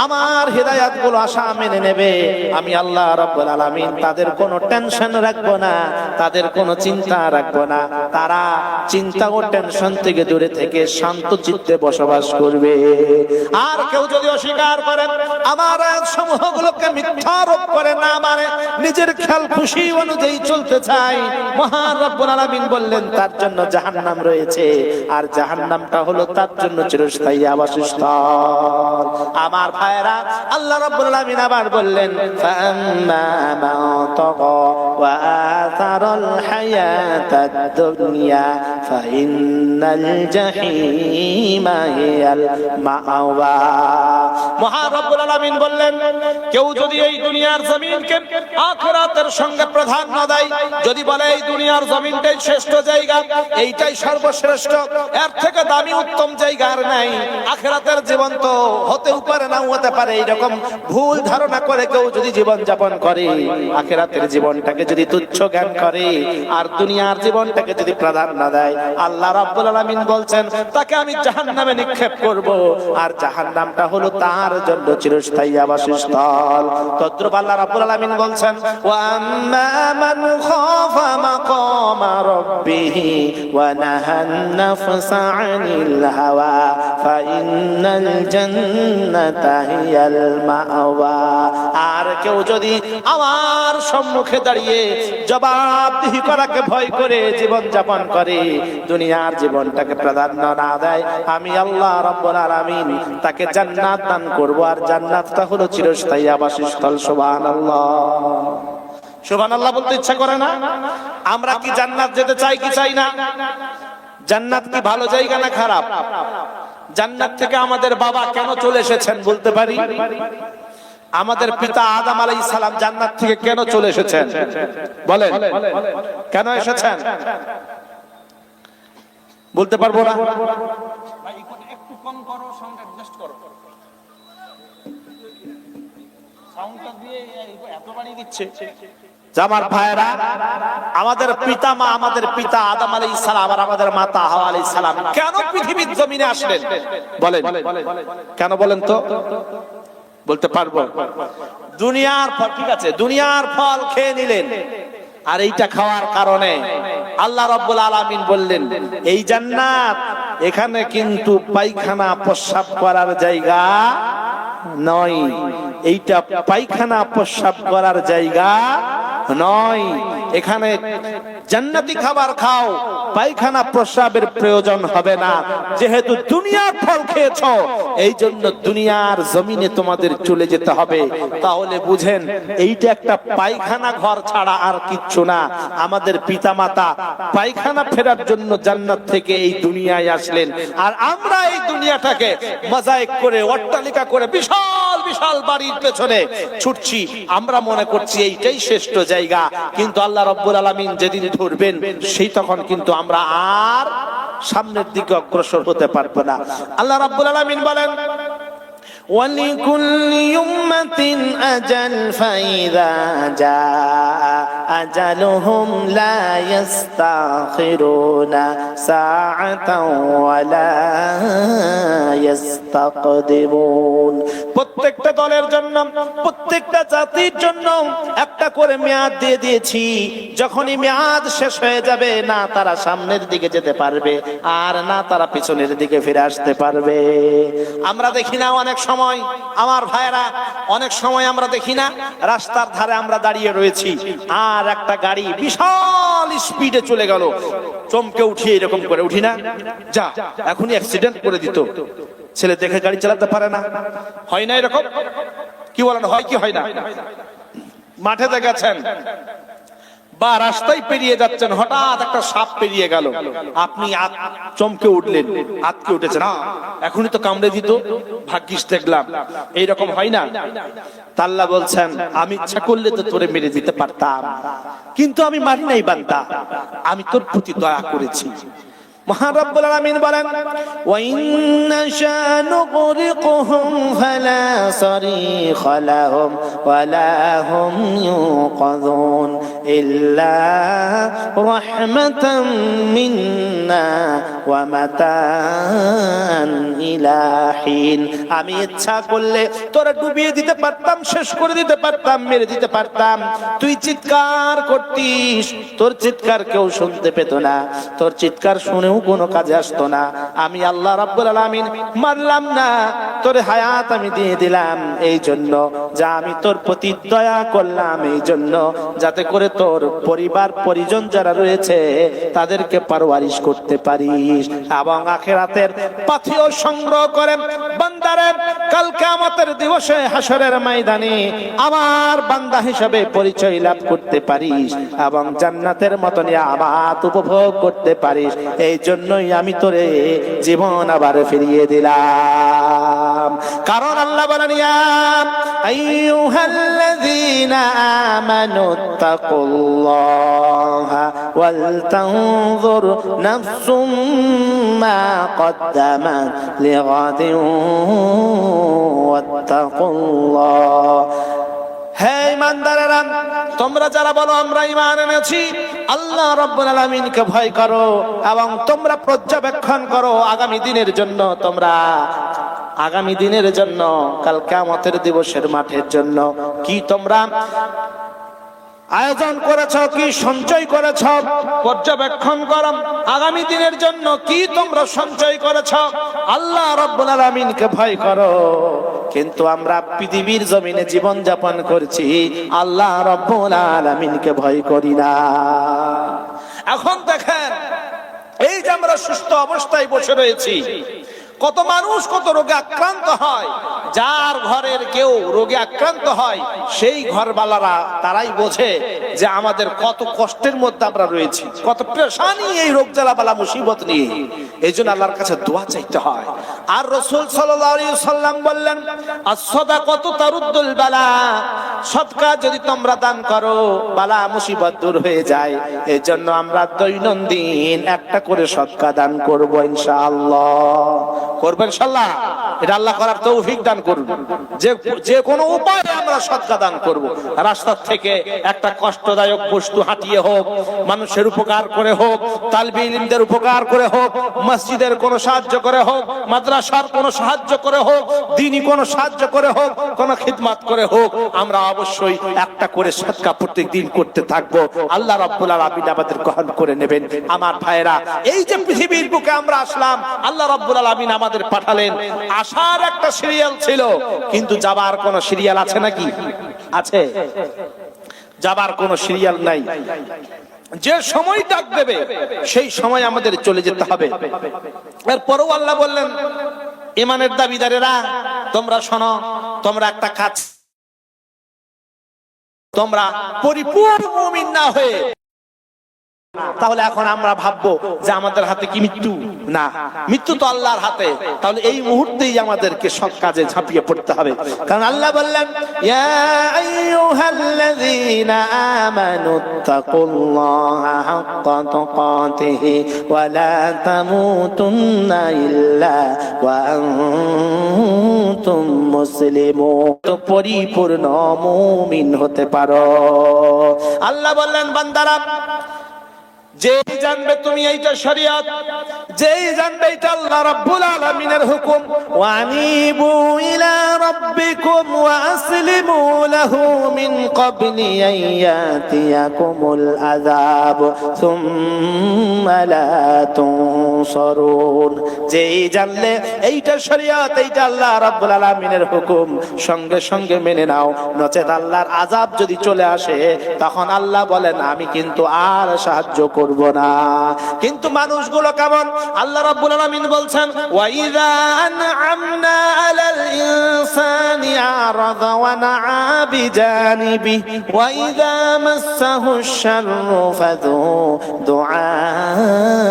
আমার হিদায়াত গুলো আশা মেনে নেবে, আমি আল্লাহ রাব্বুল আলামিন তাদের কোনো টেনশন রাখবো না, তাদের কোনো চিন্তা রাখবো না। তারা চিন্তা ও টেনশন থেকে দূরে থেকে শান্ত চিত্তে বসবাস করবে। আর কেউ যদি অস্বীকার করে, আমার আয়াত সমূহগুলোকে মিথ্যা আরোপ করে, না মানে নিজের খেয়াল খুশি অনুযায়ী চলতে চাই, মহান রব্বুল আলামিন বললেন তার জন্য জাহান্নাম রয়েছে, আর জাহান্নামটা হলো তার জন্য চিরস্থায়ী আবাসস্থল। আমার ভাইরা, আল্লাহ রাব্বুল আলামিন আবার বললেন ফাআম্মা মান তাগা ওয়া আথারাল হায়াতাদ দুনিয়া ফাইন্নাল জাহিমা হিয়াল মাআওয়া। মহান রব্বুল আলামিন বললেন কেউ যদি এই দুনিয়ার জমিনকে আখিরাতের সঙ্গে প্রাধান্য দেয়, যদি বলে এই দুনিয়ার জমিনটাই শ্রেষ্ঠ জায়গা, এইটাই সর্বশ্রেষ্ঠ, এর থেকে দামি উত্তম জায়গা আর নাই, আখিরাতের জীবন তো হতেও পারে নাও হতে পারে, এইরকম ভুল ধারণা করে কেউ যদি জীবন যাপন করে, আখিরাতের জীবনটাকে যদি তুচ্ছ জ্ঞান করে আর দুনিয়ার জীবনটাকে যদি প্রাধান্য দেয়, আল্লাহ রাব্বুল আলামিন বলছেন তাকে আমি জাহান্নামে নিক্ষেপ করব, আর জাহান্নামটা হলো তার জন্য চিরস্থায়ী আবাসস্থল। তদ্রুপ আল্লাহ রাব্বুল আলামিন বলছেন ওয়া আম্মা মান খাফা মাকামা রাব্বিহি ওয়া নাহান নাফসা আনিল হাওয়া ফাইন্নাল জান্নাতা হিয়াল মাআওয়া। আর কেউ যদি আমার সম্মুখে দাঁড়িয়ে জবাবদিহি করাকে ভয় করে জীবন যাপন করে, দুনিয়ার জীবনটাকে প্রাধান্য না দেয়, আমি আল্লাহ রাব্বুল আলামিন তাকে জান্নাত দান করব, আর জান্নাতটা হলো চিরস্থায়ী আবাসস্থল। সুবহানাল্লাহ, সুবহানাল্লাহ বলতে ইচ্ছা করে না? আমরা কি জান্নাত যেতে চাই কি চাই না? জান্নাত কি ভালো জায়গা না খারাপ? জান্নাত থেকে আমাদের বাবা কেন চলে এসেছেন বলতে পারি? আমাদের পিতা আদম আলাইহিস সালাম জান্নাত থেকে কেন চলে এসেছেন বলেন? কেন এসেছেন বলতে পারবো না। ভাই একটু কম করো, সাউন্ড অ্যাডজাস্ট করো, সাউন্ডটা দিয়ে এত বাড়িয়ে দিচ্ছে। আমার ভাইরা, আমাদের পিতা আদম আলাইহিস সালাম আর আমাদের মাতা হাওয়া আলাইহিস সালাম কেন পৃথিবীর জমিনে আসলেন বলেন? কেন বলেন তো? বলতে পারবো? দুনিয়ার ফল, ঠিক আছে, দুনিয়ার ফল খেয়ে নিলেন, আর এইটা খাওয়ার কারণে আল্লাহ রাব্বুল আলামিন বললেন এই জান্নাত, এখানে কিন্তু পায়খানা প্রস্রাব করার জায়গা নয়, এইটা পায়খানা প্রস্রাব করার জায়গা নয়, এখানে জান্নাতি খাবার খাও, পায়খানা প্রস্রাবের প্রয়োজন হবে না, যেহেতু দুনিয়ার ফল খেয়েছো এই জন্য দুনিয়ার জমিনে তোমাদের চলে যেতে হবে। তাহলে বুঝেন এইটা একটা পায়খানা ঘর ছাড়া আর কিচ্ছু না। আমাদের পিতামাতা পায়খানা ফেরার জন্য জান্নাত থেকে এই দুনিয়ায় আসলেন, আর আমরা এই দুনিয়াটাকে মজাইক করে অট্টালিকা করে বিশাল বিশাল বাড়ির পেছনে ছুটছি, আমরা মনে করছি এইটাই শ্রেষ্ঠ জায়গা, কিন্তু আল্লাহ রাব্বুল আলামিন যেদিন ধরবেন সেই তখন কিন্তু আমরা আর সামনের দিকে অগ্রসর হতে পারবো না। আল্লাহ রাব্বুল আলামিন বলেন وَلِكُلِّ أُمَّةٍ أَجَلٌ فَإِذَا جَاءَ أَجَلُهُمْ لَا يَسْتَأْخِرُونَ سَاعَةً وَلَا يَسْتَقْدِمُونَ। প্রত্যেকটা দলের জন্য, প্রত্যেকটা জাতির জন্য একটা করে মেয়াদ দিয়ে দিয়েছি, যখনই মেয়াদ শেষ হয়ে যাবে না তারা সামনের দিকে যেতে পারবে আর না তারা পিছনের দিকে ফিরে আসতে পারবে। আমরা দেখি না অনেক সময়, আমার ভাইরা, অনেক সময় আমরা দেখি না রাস্তার ধারে আমরা দাঁড়িয়ে রয়েছি আর একটা গাড়ি বিশাল স্পিডে চলে গেল, চমকে উঠিয়ে এরকম করে উঠি না, যা এখনই অ্যাক্সিডেন্ট করে দিত, ছেলে দেখে গাড়ি চালাতে পারে না, হয় না এরকম? কি বলেন, হয় কি হয় না? মাঠে দেখেছেন বা রাস্তায় পেরিয়ে যাচ্ছেন, হঠাৎ একটা সাপ পেরিয়ে গেল, আপনি চমকে উঠলেন, আতকে উঠেছেন, না এখনই তো কামড়ে দিত, ভাগ্যিস দেখলাম। এইরকম হয় না? আল্লাহ বলছেন আমি ইচ্ছা করলে তো তোরে মেরে দিতে পারতাম, কিন্তু আমি মারি নাই বান্দা, আমি তোর প্রতি দয়া করেছি। মহান রব্বুল আলামিন বলেন ওয়া ইন্না শানু গরিকহুম ফালা সারিখা লাহুম ওয়ালা হুম ইউকাযুন ইল্লা রাহমাতাম মিন্না ওয়া মাতাআন ইলা হিন। আমি ইচ্ছা করলে তোরা ডুবিয়ে দিতে পারতাম, শেষ করে দিতে পারতাম, মেরে দিতে পারতাম। তুই চিৎকার করতিস, তোর চিৎকার কেউ শুনতে পেত না, তোর চিৎকার শুনেও কোনো কাজে আসতো না। আমি আল্লাহ রাব্বুল আলামিন মারলাম না, তোর হায়াত আমি দিয়ে দিলাম এই জন্য, যা আমি তোর প্রতি দয়া করলাম এই জন্য, যাতে করে তোর পরিবার পরিজন যারা রয়েছে তাদেরকে পারওয়ারিশ করতে পারিস এবং আখিরাতের পাথেয় সংগ্রহ করে বান্দারে কাল কিয়ামতের দিবসে হাসরের ময়দানে আমার বান্দা হিসেবে পরিচয় লাভ করতে পারিস এবং জান্নাতের মতো নিয়ামত উপভোগ করতে পারিস। এই জন্যই আমি তোরে জীবন আবার ফিরিয়ে দিলাম। কারণ আল্লাহ বলেন ইয়া আইয়ুহাল্লাযীনা আমানুত্তাকুল্লাহা ওয়াল তানজুর নাফসুম মা কদ্দামাত লিগাদিন ওয়াত্তাকুল্লাহ। হে ইমানদারেরা, তোমরা যারা বলো আমরা ঈমান এনেছি, আল্লাহ রাব্বুল আলামিনকে ভয় করো এবং তোমরা পর্যবেক্ষণ করো আগামী দিনের জন্য, তোমরা আগামী দিনের জন্য, কাল কিয়ামতের দিবসের মাঠের জন্য কি তোমরা আয়োজন করেছ, কি সঞ্চয় করেছ, পর্যবেক্ষণ করো আগামী দিনের জন্য কি তোমরা সঞ্চয় করেছ। আল্লাহ রাব্বুল আলামিনকে ভয় করো। কিন্তু আমরা পৃথিবীর জমিনে জীবন যাপন করছি, আল্লাহ রাব্বুল আলামিনকে ভয় করি না। এখন দেখেন, এই যে আমরা সুস্থ অবস্থায় বসে রয়েছি, কত মানুষ কত রোগে আক্রান্ত হয়। যার ঘরের কেউ রোগে আক্রান্ত হয়, সেই ঘরওয়ালারা তারাই বোঝে যে আমাদের কত কষ্টের মধ্যে আমরা রয়েছি, কত পেরেশানি এই রোগ জ্বালা বালা মুসিবত নিয়ে। এই জন্য আল্লাহর কাছে দোয়া চাইতে হয়। আর রাসূল সাল্লাল্লাহু আলাইহি সাল্লাম বললেন আস-সাদাকাতু তারুদ্দুল বালা, সদকা যদি তোমরা দান করো বালা মুসিবত দূর হয়ে যায়। এই জন্য আমরা দৈনন্দিন একটা করে সদকা দান করব ইনশাআল্লাহ। করবেন ইনশাআল্লাহ? এটা আল্লাহ করার তৌফিক দান করুন। যে কোনো উপায়ে আমরা সদকা দান করব। রাস্তা থেকে একটা কষ্টদায়ক বস্তু হাঁটিয়ে হোক, মানুষের উপকার করে হোক, তালবে ইলমদের উপকার করে হোক, মসজিদের কোনো সাহায্য করে হোক, মাদ্রাসার কোনো সাহায্য করে হোক, দ্বীনি কোনো সাহায্য করে হোক, কোনো খিদমত করে হোক, আমরা অবশ্যই একটা করে সদকা প্রত্যেকদিন করতে থাকব। আল্লাহ রাব্বুল আলামিন আমাদের গ্রহণ করে নেবেন। আমার ভাইরা, এই যে পৃথিবীর বুকে আমরা আসলাম, আল্লাহ রাব্বুল আলামিন আমাদের পাঠালেন। আসার একটা সিরিয়াল ছিল, কিন্তু যাবার কোন সিরিয়াল আছে নাকি? আছে? যাবার কোন সিরিয়াল নাই। যে সময় ডাক দেবে সেই সময় আমাদের চলে যেতে হবে। এরপরও আল্লাহ বললেন ঈমানের দাবিদারেরা তোমরা শোনো, তোমরা একটা কাজ, তোমরা পরিপূর্ণ মুমিন না হয়ে তাহলে এখন আমরা ভাববো যে আমাদের হাতে কি মৃত্যু? না, মৃত্যু তো আল্লাহর হাতে। তাহলে এই মুহূর্তেই আমাদেরকে সৎ কাজে ঝাঁপিয়ে পড়তে হবে। কারণ আল্লাহ বললেন ইয়া আইয়ুহাল্লাযীনা আমানুত্তাকুল্লাহা হাক্কা তুকাতিহি ওয়া লা তামুতুন্না ইল্লা ওয়া আনতুম মুসলিমুন। তো পরিপূর্ণ মুমিন হতে পারো। আল্লাহ বললেন বান্দারা, যেই জানবে তুমি এইটা শরীয়ত, যেই জানবে এটা আল্লাহ রাব্বুল আলামিনের হুকুম, ওয়ানিবু ইলা রাব্বিকুম ওয়া আসলিমু লাহু মিন ক্বাবলি আইয়াতিয়াকুমুল আযাব সুম্মা লা তুনসারুন। যেই জানলে এইটা শরীয়ত, এইটা আল্লাহ রাব্বুল আলামিনের হুকুম, সঙ্গে সঙ্গে মেনে নাও, নচেত আল্লাহর আযাব যদি চলে আসে তখন আল্লাহ বলেন আমি কিন্তু আর সাহায্য করব না। কিন্তু মানুষগুলো কেমন? আল্লাহ রাব্বুল আলামিন বলছেন, ওয়া ইযা আন'আমনা আলাল ইনসানি আরাদা ওয়া নাআ বিজানিবিহি ওয়া ইযা মাসসাহুশ শাররু ফাযু দুআইন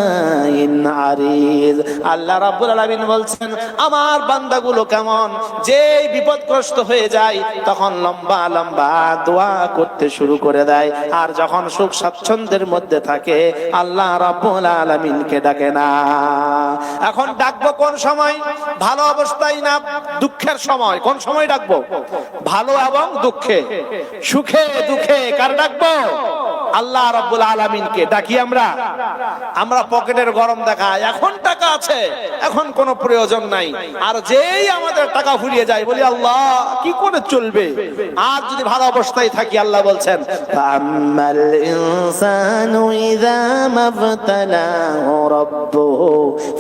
আরিদ। আল্লাহ রাব্বুল আলামিন বলছেন, আমার বান্দাগুলো কেমন? যেই বিপদগ্রস্ত হয়ে যায় তখন লম্বা লম্বা দোয়া করতে শুরু করে দেয়, আর যখন সুখ স্বাচ্ছন্দ্যের মধ্যে থাকে আল্লাহ রাব্বুল আলামিনকে ডাকে না। এখন ডাকবো কোন সময়? ভালো অবস্থায় না দুঃখের সময়? কোন সময় ডাকবো? ভালো এবং দুঃখে, সুখে দুঃখে কার ডাকবো? আল্লাহ রাব্বুল আলামিনকে ডাকি আমরা। আমরা পকেটের গরম দেখাই, এখন টাকা আছে, এখন কোনো প্রয়োজন নাই, আর যেই আমাদের টাকা ফুরিয়ে যায় বলি আল্লাহ কি করে চলবে? আর যদি ভালো অবস্থায় থাকি আল্লাহ বলছেন, ফাআম্মাল ইনসানু ইযা মাবতালাহু রাব্বুহু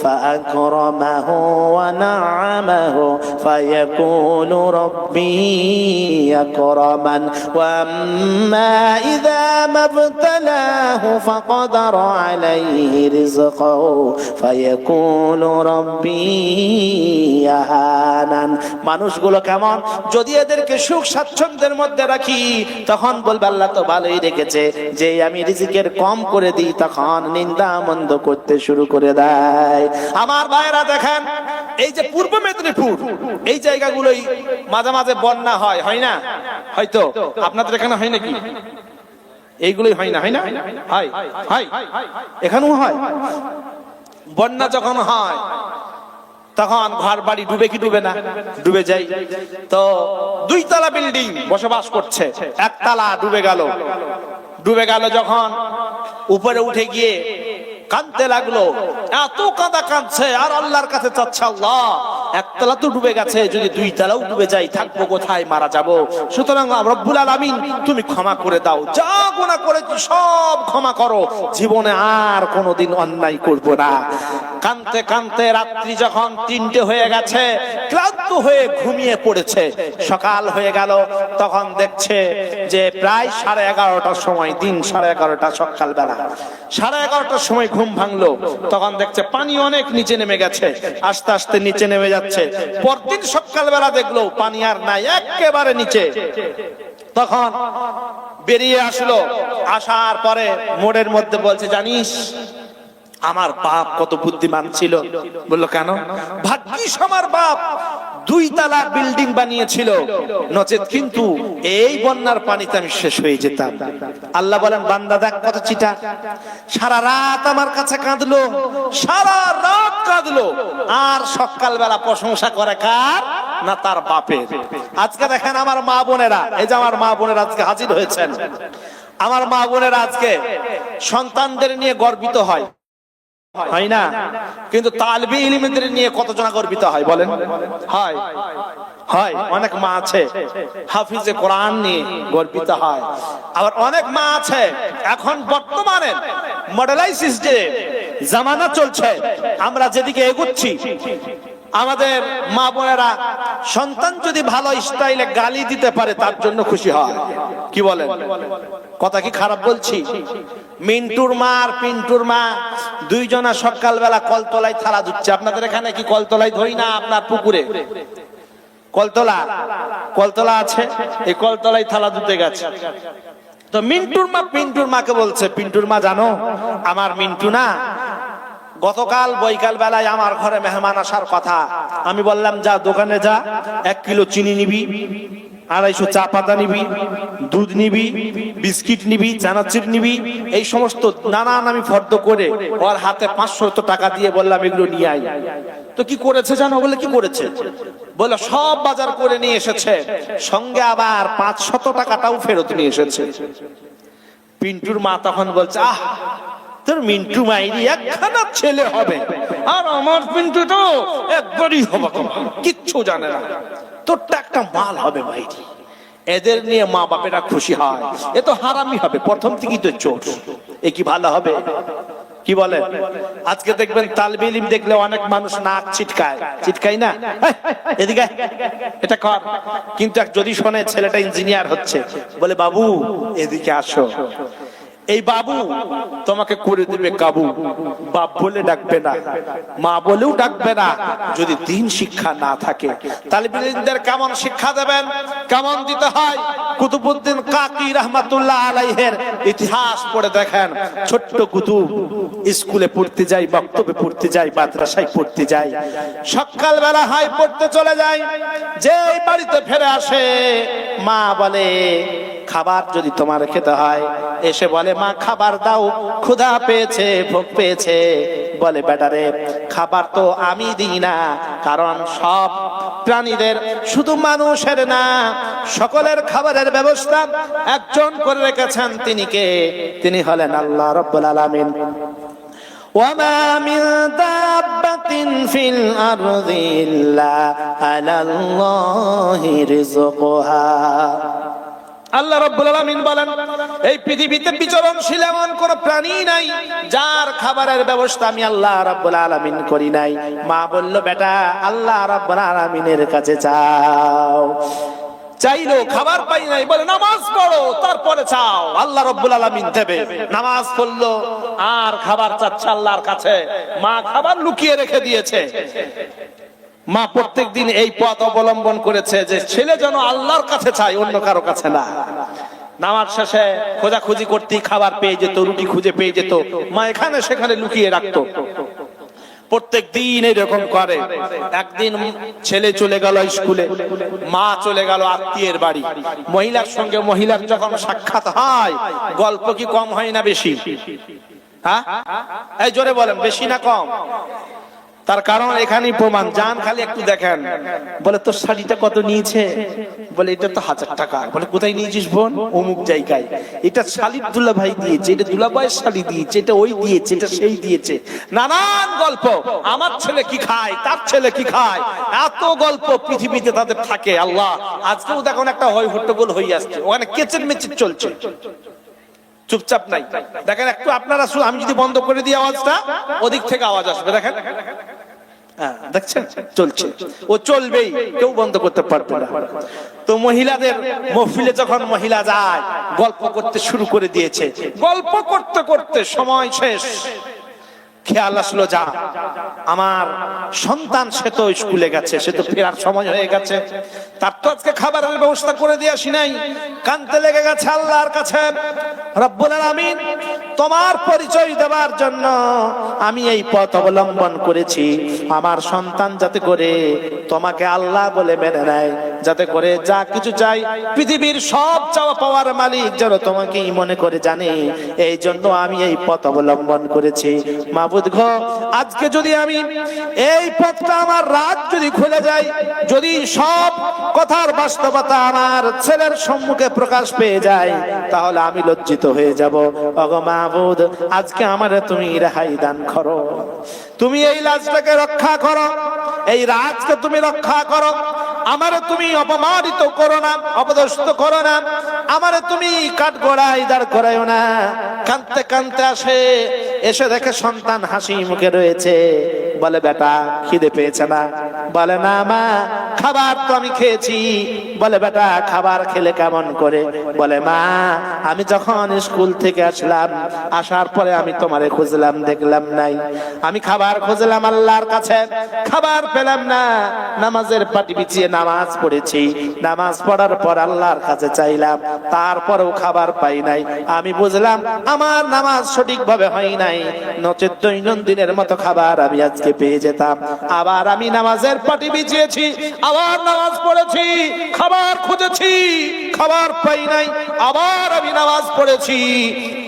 ফাআকরামাহু ওয়া না'আমাহু ফায়াকুলু রাব্বি আকরামান ওয়া আম্মা ইযা মাবতালাহু ফাকাদারা আলাইহি রিজকাহু ফায়াকুলু রাব্বি আহানান। মানুষগুলো কেমন? যদি এদেরকে সুখ স্বাচ্ছন্দ্যের মধ্যে রাখি তখন বলবে আল্লাহ তো ভালোই রেখেছে, যে আমি রিজিকের কম করে দিই তখন নিন্দা মন্দ করতে শুরু করে দেয়। আমার ভাইরা দেখেন, এই যে পূর্ব মেদিনীপুর এই জায়গাগুলোই মাঝে মাঝে বন্যা হয়, হয় না? হয়তো আপনাদের এখানে হয় নাকি? এইগুলোই হয় না? হয় না? হয়, হয়, এখানেও হয়। বন্যা যখন হয় তখন ঘর বাড়ি ডুবে কি ডুবে না? ডুবে যায়। তো 2 তলা বিল্ডিং বসবাস করছে, 1 তলা ডুবে গেল। ডুবে গেল যখন উপরে উঠে গিয়ে কাঁদতে লাগলো, এত কাঁদা কাঁদছে আর আল্লাহর কাছে চাচ্ছে, আল্লাহ 1 তলা তো ডুবে গেছে, যদি 2 তলাও ডুবে যাই থাকবো কোথায়? মারা যাবো। সুতরাং রব্বুল আলামিন তুমি ক্ষমা করে দাও, যা গুনাহ করেছি সব ক্ষমা করো, জীবনে আর কোনোদিন অন্যায় করব না। কাঁদতে কাঁদতে রাত্রি যখন 3টে হয়ে গেছে, ক্লান্ত হয়ে ঘুমিয়ে পড়েছে। সকাল হয়ে গেল, তখন দেখছে যে প্রায় 11:30টার সময়, দিন 11:30টা সকালবেলা, 11:30টার সময় ঘুম ভাঙলো। তখন দেখছে পানি অনেক নিচে নেমে গেছে, আস্তে আস্তে নিচে নেমে যাচ্ছে। পরদিন সকালবেলা দেখলো পানি আর নাই, একেবারে নিচে। তখন বেরিয়ে আসলো, আসার পরে মোড়ের মধ্যে বলছে, জানিস আমার বাপ কত বুদ্ধিমান ছিল? বললো কেন? ভাগ্যিস আমার বাপ 2 তলা বিল্ডিং বানিয়েছিল, নচেত কিন্তু এই বন্যার পানিতে আমি শেষ হয়ে যেতাম। আল্লাহ বলেন, বান্দা দেখ কত চিটা, সারা রাত আমার কাছে কাঁদলো, সারা রাত কাঁদলো, আর সকালবেলা প্রশংসা করে কার? না তার বাপের। আজকে দেখেন আমার মা বোনেরা, এই যে আমার মা বোনেরা আজকে হাজির হয়েছেন, আমার মা বোনেরা আজকে সন্তানদের নিয়ে গর্বিত হয়, হয় না? কিন্তু তালবে ইলমদের নিয়ে কতজন গর্বিত হয় বলেন? হয়, হয়। অনেক মা আছে হাফিজে কোরআন নিয়ে গর্বিত হয়, আবার অনেক মা আছে এখন বর্তমানে মডেলাইসিস যে জামানা চলছে, আমরা যেদিকে এগুচ্ছি, আমাদের মা বোনেরা সন্তান যদি ভালো স্টাইলে গালি দিতে পারে তার জন্য খুশি হয়। কি বলেন? কথা কি খারাপ বলছি? মিন্টুর মা আর পিন্টুর মা দুইজনা সকালবেলা কলতলায় থালা ধুচ্ছে। আপনাদের এখানে কি কলতলায় ধরি না? আপনার পুকুরে কলতলা, কলতলা আছে, এই কলতলায় থালা ধুতে গেছে। তো মিন্টুর মা পিন্টুর মাকে বলছে, পিন্টুর মা জানো আমার মিন্টু না গতকাল বৈকাল বেলায় আমার ঘরে মেহমান আসার কথা, আমি বললাম যা দোকানে যা, 1 কিলো চিনি নিবি, 250 চা পাতা নিবি, দুধ নিবি, বিস্কিট নিবি, চানাচুর নিবি, এই সমস্ত নানান আমি ফর্দ করে ওর হাতে 500 টাকা দিয়ে বললাম এগুলো নিয়ে আই। তো কি করেছে জানো? বলে কি করেছে? বলে সব বাজার করে নিয়ে এসেছে, সঙ্গে আবার 500 টাকাটাও ফেরত নিয়ে এসেছে। পিন্টুর মা তখন বলছে, আহ তোর মিন্টু মাইরি একখানা ছেলে হবে, আর আমার পিন্টু তো একবারই হবে, কিচ্ছু জানে না, তোরটা একটা মাল হবে মাইরি। এদের নিয়ে মা বাপেরা খুশি হয়, এ তো হারামি হবে, প্রথম থেকেই তো চোর, এ কি ভালো হবে? কি বলে? আজকে দেখবেন তালবে ইলম দেখলে অনেক মানুষ নাক ছিটকায়, ছিটকাই না? এদিকে এটা কর, কিন্তু যদি শোনে ছেলেটা ইঞ্জিনিয়ার হচ্ছে, বলে বাবু এদিকে আসো, এই বাবু তোমাকে করে দিবে কাবু। বাপ বলে ডাকবে না, মা বলেও ডাকবে না যদি দিন শিক্ষা না থাকে। তালিবে ইলমদের কেমন শিক্ষা দেবেন, কেমন দিতে হয়? কুতুবউদ্দিন কাকি রাহমাতুল্লাহ আলাইহির ইতিহাস পড়ে দেখেন। ছোট্ট কুতুব স্কুলে পড়তে যায়, বক্তব্যে পড়তে যায়, মাদ্রাসায় পড়তে যায়, সকালবেলা হয় পড়তে চলে যায়। যে বাড়িতে ফিরে আসে মা বলে খাবার যদি তোমার খেতে হয়, এসে বলে মা খাবার দাও, ক্ষুধা পেয়েছে, ভোক পেয়েছে। বলে বেটারে খাবার তো আমি দিই না, কারণ সব প্রাণীদের, শুধু মানুষের না, সকলের খাবারের ব্যবস্থা একজন করে রেখেছেন। তিনি কে? তিনি হলেন আল্লাহ রাব্বুল আলামিন। ওয়ামা মিন দাব্বাতিন ফিল আরদি ইল্লা আলাল্লাহি রিজকুহা। আল্লাহ রাব্বুল আলামিন বলেন এই পৃথিবীতে বিচরণশীল এমন কোন প্রাণী নাই যার খাবারের ব্যবস্থা আমি আল্লাহ রাব্বুল আলামিন করি নাই। মা বলল বেটা আল্লাহ রাব্বুল আলামিনের কাছে চাও। চাইলো, খাবার পাই নাই, বলে নামাজ পড়ো তারপরে চাও, আল্লাহ রাব্বুল আলামিন দেবে। নামাজ পড়লো আর খাবার চাচ্ছে আল্লাহর কাছে। মা খাবার লুকিয়ে রেখে দিয়েছে। মা প্রত্যেকদিন এই পথ অবলম্বন করেছে যে ছেলে যেন আল্লাহর কাছে চায়, অন্য কারো কাছে না। নামাজ শেষে খোঁজাখুঁজি করতে খাবার পেয়ে যেত, রুটি খুঁজে পেয়ে যেত, মা এখানে সেখানে লুকিয়ে রাখতো। প্রত্যেক দিন এরকম করে। একদিন ছেলে চলে গেল স্কুলে, মা চলে গেল আত্মীয়ের বাড়ি। মহিলার সঙ্গে মহিলার যখন সাক্ষাৎ হয়, গল্প কি কম হয় না বেশি? হ্যাঁ, এই জোরে বলেন, বেশি না কম? তার কারণ এখানেই প্রমাণ। যান খালি একটু দেখেন। বলে তোর শাড়িটা কত নিয়েছে? বলে এটা তো 1000 টাকা। বলে কোথায় নিয়েছিস বোন? অমুক জায়গায়। এটা শালির দুলা ভাই দিয়েছে, এটা দুলা ভাইয়ের শাড়ি দিয়েছে, এটা ওই দিয়েছে, এটা সেই দিয়েছে। নানান গল্প। আমার ছেলে কি খায়, তার ছেলে কি খায়, এত গল্প পৃথিবীতে তাদের থাকে। আল্লাহ আজকেও দেখুন একটা হই হট্টগোল হয়ে আসছে, ওখানে কেচের মেচের চলছে, চুপচাপ নাই। দেখেন একটু আপনারা, আমি যদি বন্ধ করে দিই আওয়াজটা, ওদিক থেকে আওয়াজ আসবে। দেখেন, দেখছেন চলছে, ও চলবেই, কেউ বন্ধ করতে পারবে না। তো মহিলাদের মহফিলে যখন মহিলা যায়, গল্প করতে শুরু করে দিয়েছে। গল্প করতে করতে সময় শেষ। খেয়াল আসলো যা আমার সন্তান সে তো স্কুলে গেছে, সে তো ফেরার সময় হয়ে গেছে, তার তো আজকে খাবারের ব্যবস্থা করে দিয়ে আসি নাই। কানতে লেগে গেছে আল্লাহর কাছে, রব্বুল আলামিন তোমার পরিচয় দেওয়ার জন্য আমি এই পথ অবলম্বন করেছি, আমার সন্তান যাতে করে তোমাকে আল্লাহ বলে মেনে নেয়, যাতে করে যা কিছু চাই পৃথিবীর সব চাওয়া পাওয়ার মালিক যেন তোমাকেই মনে করে জানে, এই জন্য আমি এই পথ অবলম্বন করেছি। মাবুদ গো, আজকে যদি আমি এই পথটা, আমার রাত যদি খুলে যায়, যদি সব কথার বাস্তবতা আমার ছেলের সম্মুখে প্রকাশ পেয়ে যায়, তাহলে আমি লজ্জিত হয়ে যাব। ওগো মাবুদ, আজকে আমারে তুমি রেহাই দান করো, তুমি এই লাজটাকে রক্ষা করো, এই রাজকে তুমি রক্ষা করো, আমারে তুমি অপমানিত করো না, অপদস্থ করো না, আমারে তুমি কাঠগড়ায় দাঁড় করায়ও না। কাঁদতে কাঁদতে আসে, এসে দেখে সন্তান হাসি মুখে রয়েছে। বলে বেটা খিদে পেয়েছে না? বলে না মা, খাবার তো আমি খেয়েছি। বলে বেটা খাবার খেলে কেমন করে? বলে মা, আমি যখন স্কুল থেকে আসলাম, আসার পরে আমি তোমারে খুঁজলাম, দেখলাম নাই। আমি খাবার খুঁজলাম আল্লাহর কাছে, খাবার পেলাম না। নামাজের পাটি বিছিয়ে নামাজ পড়েছি, নামাজ পড়ার পর আল্লাহর কাছে চাইলাম, তারপরেও খাবার পাই নাই। আমি বুঝলাম আমার নামাজ সঠিকভাবে হয় নাই, নচেত দৈনন্দিনের মতো খাবার আমি আজকে পেয়ে যেতাম। আবার আমি নামাজের পাটি বিছিয়েছি, আবার নামাজ পড়েছি, খাবার খুঁজেছি, খাবার পাই নাই, আবার আমি নামাজ পড়েছি।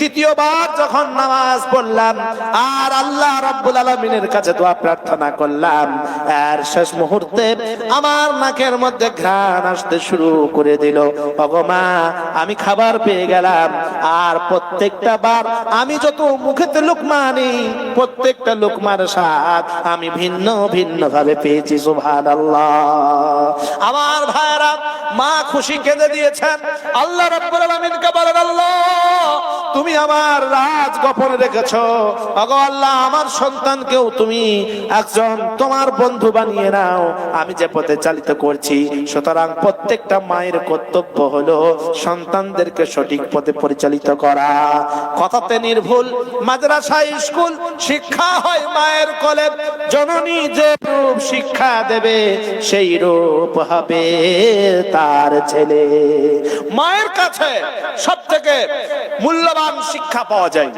তৃতীয়বার যখন নামাজ পড়লাম আর আল্লাহ রাব্বুল আলামিনের কাছে দোয়া প্রার্থনা করলাম, আর শেষ মুহূর্তে আমার নাকের মধ্যে ঘ্রাণ আসতে শুরু করে দিল। ওগো মা, আমি খাবার পেয়ে গেলাম। আর প্রত্যেকটা বার আমি যত মুখেতে লুকমা নিই, প্রত্যেকটা লুকমার স্বাদ আমি ভিন্ন ভিন্ন ভাবে পেয়েছি। সুবহানাল্লাহ। আমার ভাইরা, মা খুশি কেঁদে দিয়েছেন। আল্লাহ রাব্বুল আলামিনকে বলেন, আল্লাহ তুমি আমার রাজ গোপনে রেখেছো, ওগো আল্লাহ আমার সন্তানকেও তুমি একজন তোমার বন্ধু বানিয়ে নাও। আমি যে পথে চালিত করছি, সুতরাং প্রত্যেকটা মায়ের কর্তব্য হলো সন্তানদেরকে সঠিক পথে পরিচালিত করা। কথাতে নির্ভুল। মাদ্রাসা স্কুল শিক্ষা হয় মায়ের কোলে, জননী যে রূপ শিক্ষা দেবে সেই রূপ হবে তার ছেলে। মায়ের কাছে সবথেকে মূল্যবান শিক্ষা পাওয়া যায়,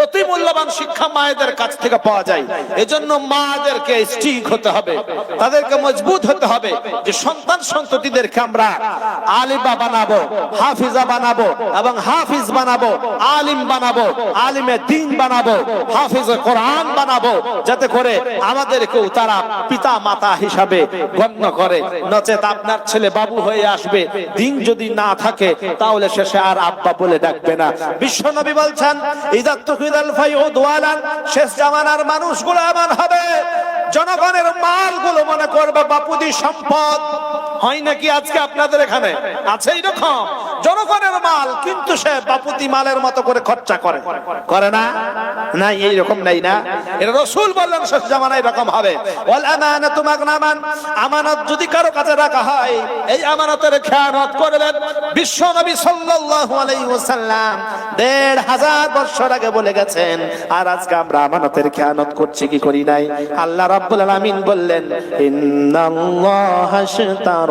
অতি মূল্যবান শিক্ষা মায়েদের কাছ থেকে পাওয়া যায়। এজন্য মাদেরকে স্ট্রিক হতে হবে, তাদেরকে মজবুত হতে হবে যে সন্তান সন্ততিদেরকে আমরা আলিমা বানাবো, হাফিজা বানাবো এবং হাফিজ বানাবো, আলিম বানাবো, আলিমে দ্বীন বানাবো, হাফিজে কোরআন বানাবো, যাতে করে আমাদেরকেও তারা পিতা মাতা হিসাবে গণ্য করে। নচেত আপনার ছেলে বাবু হয়ে আসবে, দিন যদি না থাকে তাহলে শেষে আর আব্বা বলে ডাকবে না। বিশ্বনবী বলছেন, শেষ জামানার মানুষগুলো এমন হবে, জনগণের মালগুলো মনে করবে বাপুদি সম্পদ। হয় নাকি আজকে আপনাদের এখানে আছে এইরকম? জনগণের মাল, কিন্তু সে বাপুতি মালের মতো করে খরচা করে না? না, এইরকম নাই না? এটা রাসূল বললেন শেষ জামানায় এরকম হবে। ওয়াল আমানাতু মাগনামান, আমানত যদি কারো কাছে রাখা হয়, এই আমানতের খেয়ানত করবেন। বিশ্ব নবী সাল্লাল্লাহু আলাইহি ওয়াসাল্লাম ১৫০০ বছর আগে বলে গেছেন। আর আজকে আমরা আমানতের খেয়ানত করছি কি করি নাই? আল্লাহ রাব্বুল আলামিন বললেন, ইন্নাল্লাহা আশতারা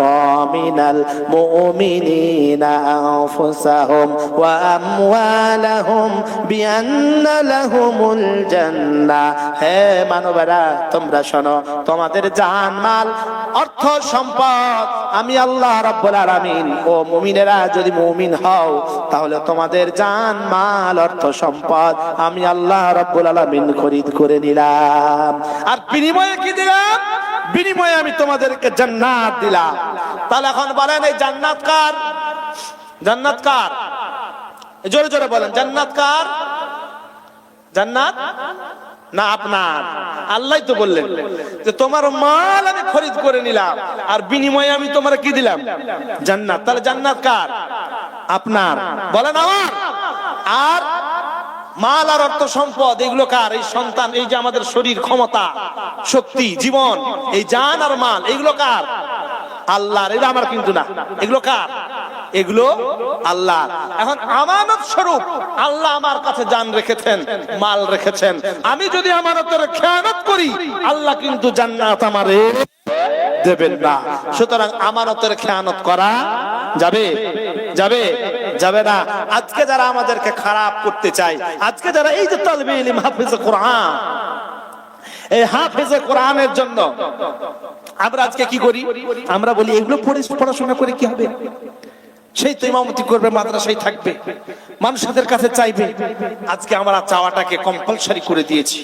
মিনাল মুমিনিনা আনফুসাহুম ওয়া আমওয়ালাহুম বিআন্না লাহুমুল জান্নাহ। হে মানবরা, তোমরা শোনো, তোমাদের জান মাল অর্থ সম্পদ আমি আল্লাহ রাব্বুল আলামিন, ও মুমিনেরা যদি মুমিন হও তাহলে তোমাদের জান মাল অর্থ সম্পদ আমি আল্লাহ রাব্বুল আলামিন খরিদ করে নিলাম। আর বিনিময়ে কি দিলাম? বিনিময়ে আমি তোমাদেরকে জান্নাত দিলাম। তাহলে এখন বলেন, এই জান্নাত কার? জান্নাত কার? জোরে জোরে বলেন, জান্নাত কার? জান্নাত না আপনার? আল্লাহ তো বললেন যে তোমার মাল আমি খরিদ করে নিলাম, আর বিনিময়ে আমি তোমার কি দিলাম? জান্নাত। তাহলে জান্নাত কার? আপনার। বলেন আমার। আর মাল আর অর্থ সম্পদ এগুলো কার? এই সন্তান, এই যে আমাদের শরীর, ক্ষমতা, শক্তি, জীবন, এই জান আর মাল এগুলো কার? আল্লাহর। এটা আমার কিন্তু না। এগুলো কার? এগুলো আল্লাহ। এখন আমানত স্বরূপ আল্লাহ আমার কাছে জান রেখেছেন, মাল রেখেছেন। আমি যদি আমানতের খেয়ানত করি, আল্লাহ কিন্তু জান্নাত আমারে দেবেন না। সুতরাং আমানতের খেয়ানত করা যাবে? যাবে? যাবে না। আজকে যারা আমাদেরকে খারাপ করতে চায়, আজকে যারা এই যে তালিবে ইলম, হাফেজে কোরআন, এই হাফেজে কোরআনের জন্য আমরা আজকে কি করি? আমরা বলি এগুলো পড়াশোনা করে কি হবে? সেই তো ইমামতি করবে, মাদ্রাসায় থাকবে, মানুষদের কাছে চাইবে। আজকে আমরা চাওয়াটাকে কম্পালসারি করে দিয়েছি।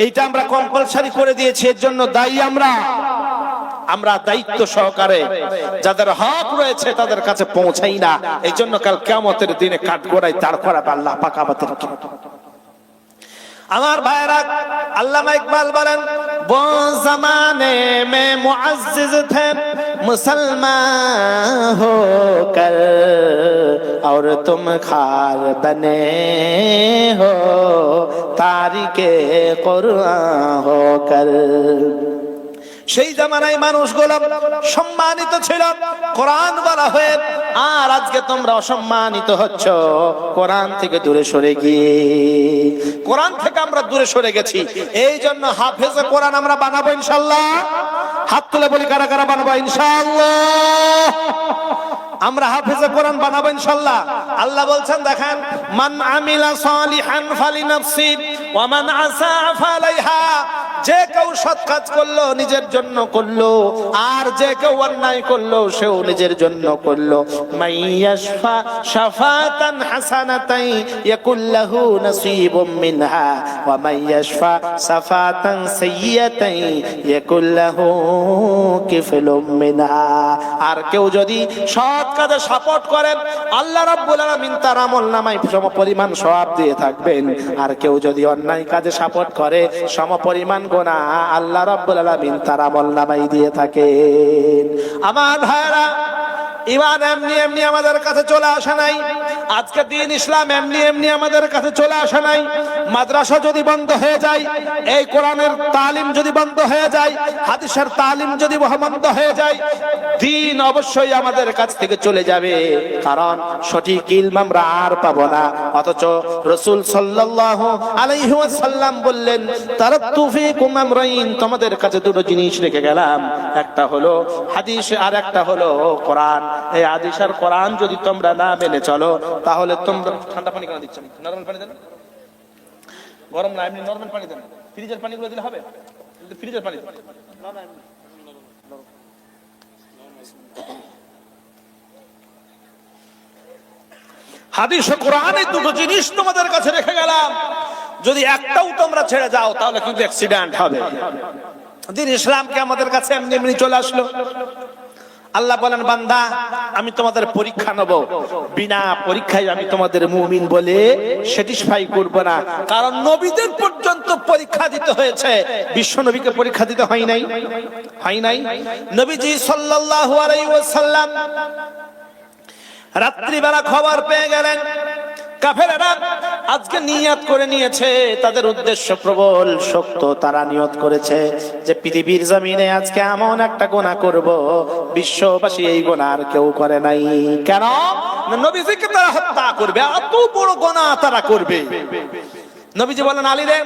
এইটা আমরা কম্পালসারি করে দিয়েছি, এর জন্য দায়ী আমরা দায়িত্ব সহকারে যাদের হক রয়েছে তাদের কাছে পৌঁছাই না। এই জন্য কাল কিয়ামতের দিনে কাঠগড়ায় দাঁড় করাবে আল্লাহ পাক আমাদের। আমার ভাইরা, আল্লামা ইকবাল বলেন, वो जमाने में मुअज्जिज थे मुसलमान होकर और तुम खार बने हो तारिके कुरान होकर। সেই জামানায় মানুষগুলো সম্মানিত ছিল কোরআন বলা হয়ে, আর আজকে তোমরা অসম্মানিত হচ্ছ কোরআন থেকে দূরে সরে গিয়ে। কোরআন থেকে আমরা দূরে সরে গেছি। এই জন্য হাফেজে কোরআন আমরা বানাবো ইনশাআল্লাহ। হাত তুলে বলি, কারা কারা বানাবো ইনশাআল্লাহ? আমরা হাফেজে কোরআন বানাবো ইনশাআল্লাহ। আল্লাহ বলছেন, দেখেন, মান আমিলা সালিহান ফালিনাফসি ওয়া মান আসা ফালাইহা। যে কেউ সৎ কাজ করলো নিজের জন্য করলো, আর যে কেউ অন্যায় করলো সেও নিজের জন্য করলো। মাইয়াশফা শাফাতান হাসানাতাই ইয়াকুল্লাহু নাসীবুম মিনহা ওয়া মাইয়াশফা শাফাতান সাইয়্যাতাই ইয়াকুল্লাহু কিফলুম মিনহা। আর কেউ যদি সৎ কাজে সাপোর্ট করেন, আল্লাহ রাব্বুল আলামিন তার আমলনামায় সমপরিমাণ সওয়াব দিয়ে থাকবেন। আর কেউ যদি অন্যায় কাজে সাপোর্ট করে, সমপরিমাণ গোনা আল্লাহ রাব্বুল আলামিন তার আমলনামায় দিয়ে থাকেন। আমার ভাইরা, ইমান এমনি এমনি আমাদের কাছে চলে আসে নাই। আজকে দিন ইসলাম এমনি এমনি আমাদের কাছে চলে আসে নাই। মাদ্রাসা যদি বন্ধ হয়ে যায়, এই কোরআনের তালিম যদি বন্ধ হয়ে যায়, হাদিসের তালিম যদি বন্ধ হয়ে যায়, দিন অবশ্যই আমাদের কাছ থেকে চলে যাবে। কারণ সঠিক ইলম আমরা আর পাবো না। অথচ রাসূল সাল্লাল্লাহু আলাইহি ওয়াসাল্লাম বললেন, তারাকতু ফীকুম আমরাইন, তোমাদের কাছে দুটো জিনিস রেখে গেলাম, একটা হলো হাদিস আর একটা হলো কোরআন। এই হাদিস আর কোরআন যদি তোমরা না মেনে চলো, তাহলে তোমরা ঠান্ডা পানি কেন দিচ্ছেন? নরমাল পানি দেন, গরম না, এমনি নরমাল পানি দেন। ফ্রিজের পানিগুলো দিলে হবে? ফ্রিজের পানি হাদিস ও কোরআন, এই দুটো জিনিস তোমাদের কাছে রেখে গেলাম, যদি একটাও তোমরা ছেড়ে যাও তাহলে কিন্তু অ্যাক্সিডেন্ট হবে। দিন ইসলামকে আমাদের কাছে এমনি এমনি চলে আসলো। আল্লাহ বলেন, বান্দা আমি তোমাদের পরীক্ষা নেব, বিনা পরীক্ষায় আমি তোমাদের মুমিন বলে স্যাটিসফাই করব না। কারণ নবীদের পর্যন্ত পরীক্ষা দিতে হয়েছে, বিশ্ব নবীকে পরীক্ষা দিতে হয় নাই? হয় নাই? নবীজি সাল্লাল্লাহু আলাইহি ওয়াসাল্লাম রাত্রিবেলা খবর পেয়ে গেলেন কাফেররা আজকে নিয়ত করে নিয়েছে, তাদের উদ্দেশ্য প্রবল শক্ত। তারা নিয়ত করেছে যে পৃথিবীর জমিনে আজকে এমন একটা গুনাহ করব, বিশ্ববাসী এই গুনাহ আর কেউ করে নাই। কেন? নবীজিকে তারা হত্যা করবে, এত বড় গুনাহ তারা করবে। নবীজি বলেন, আলী রে,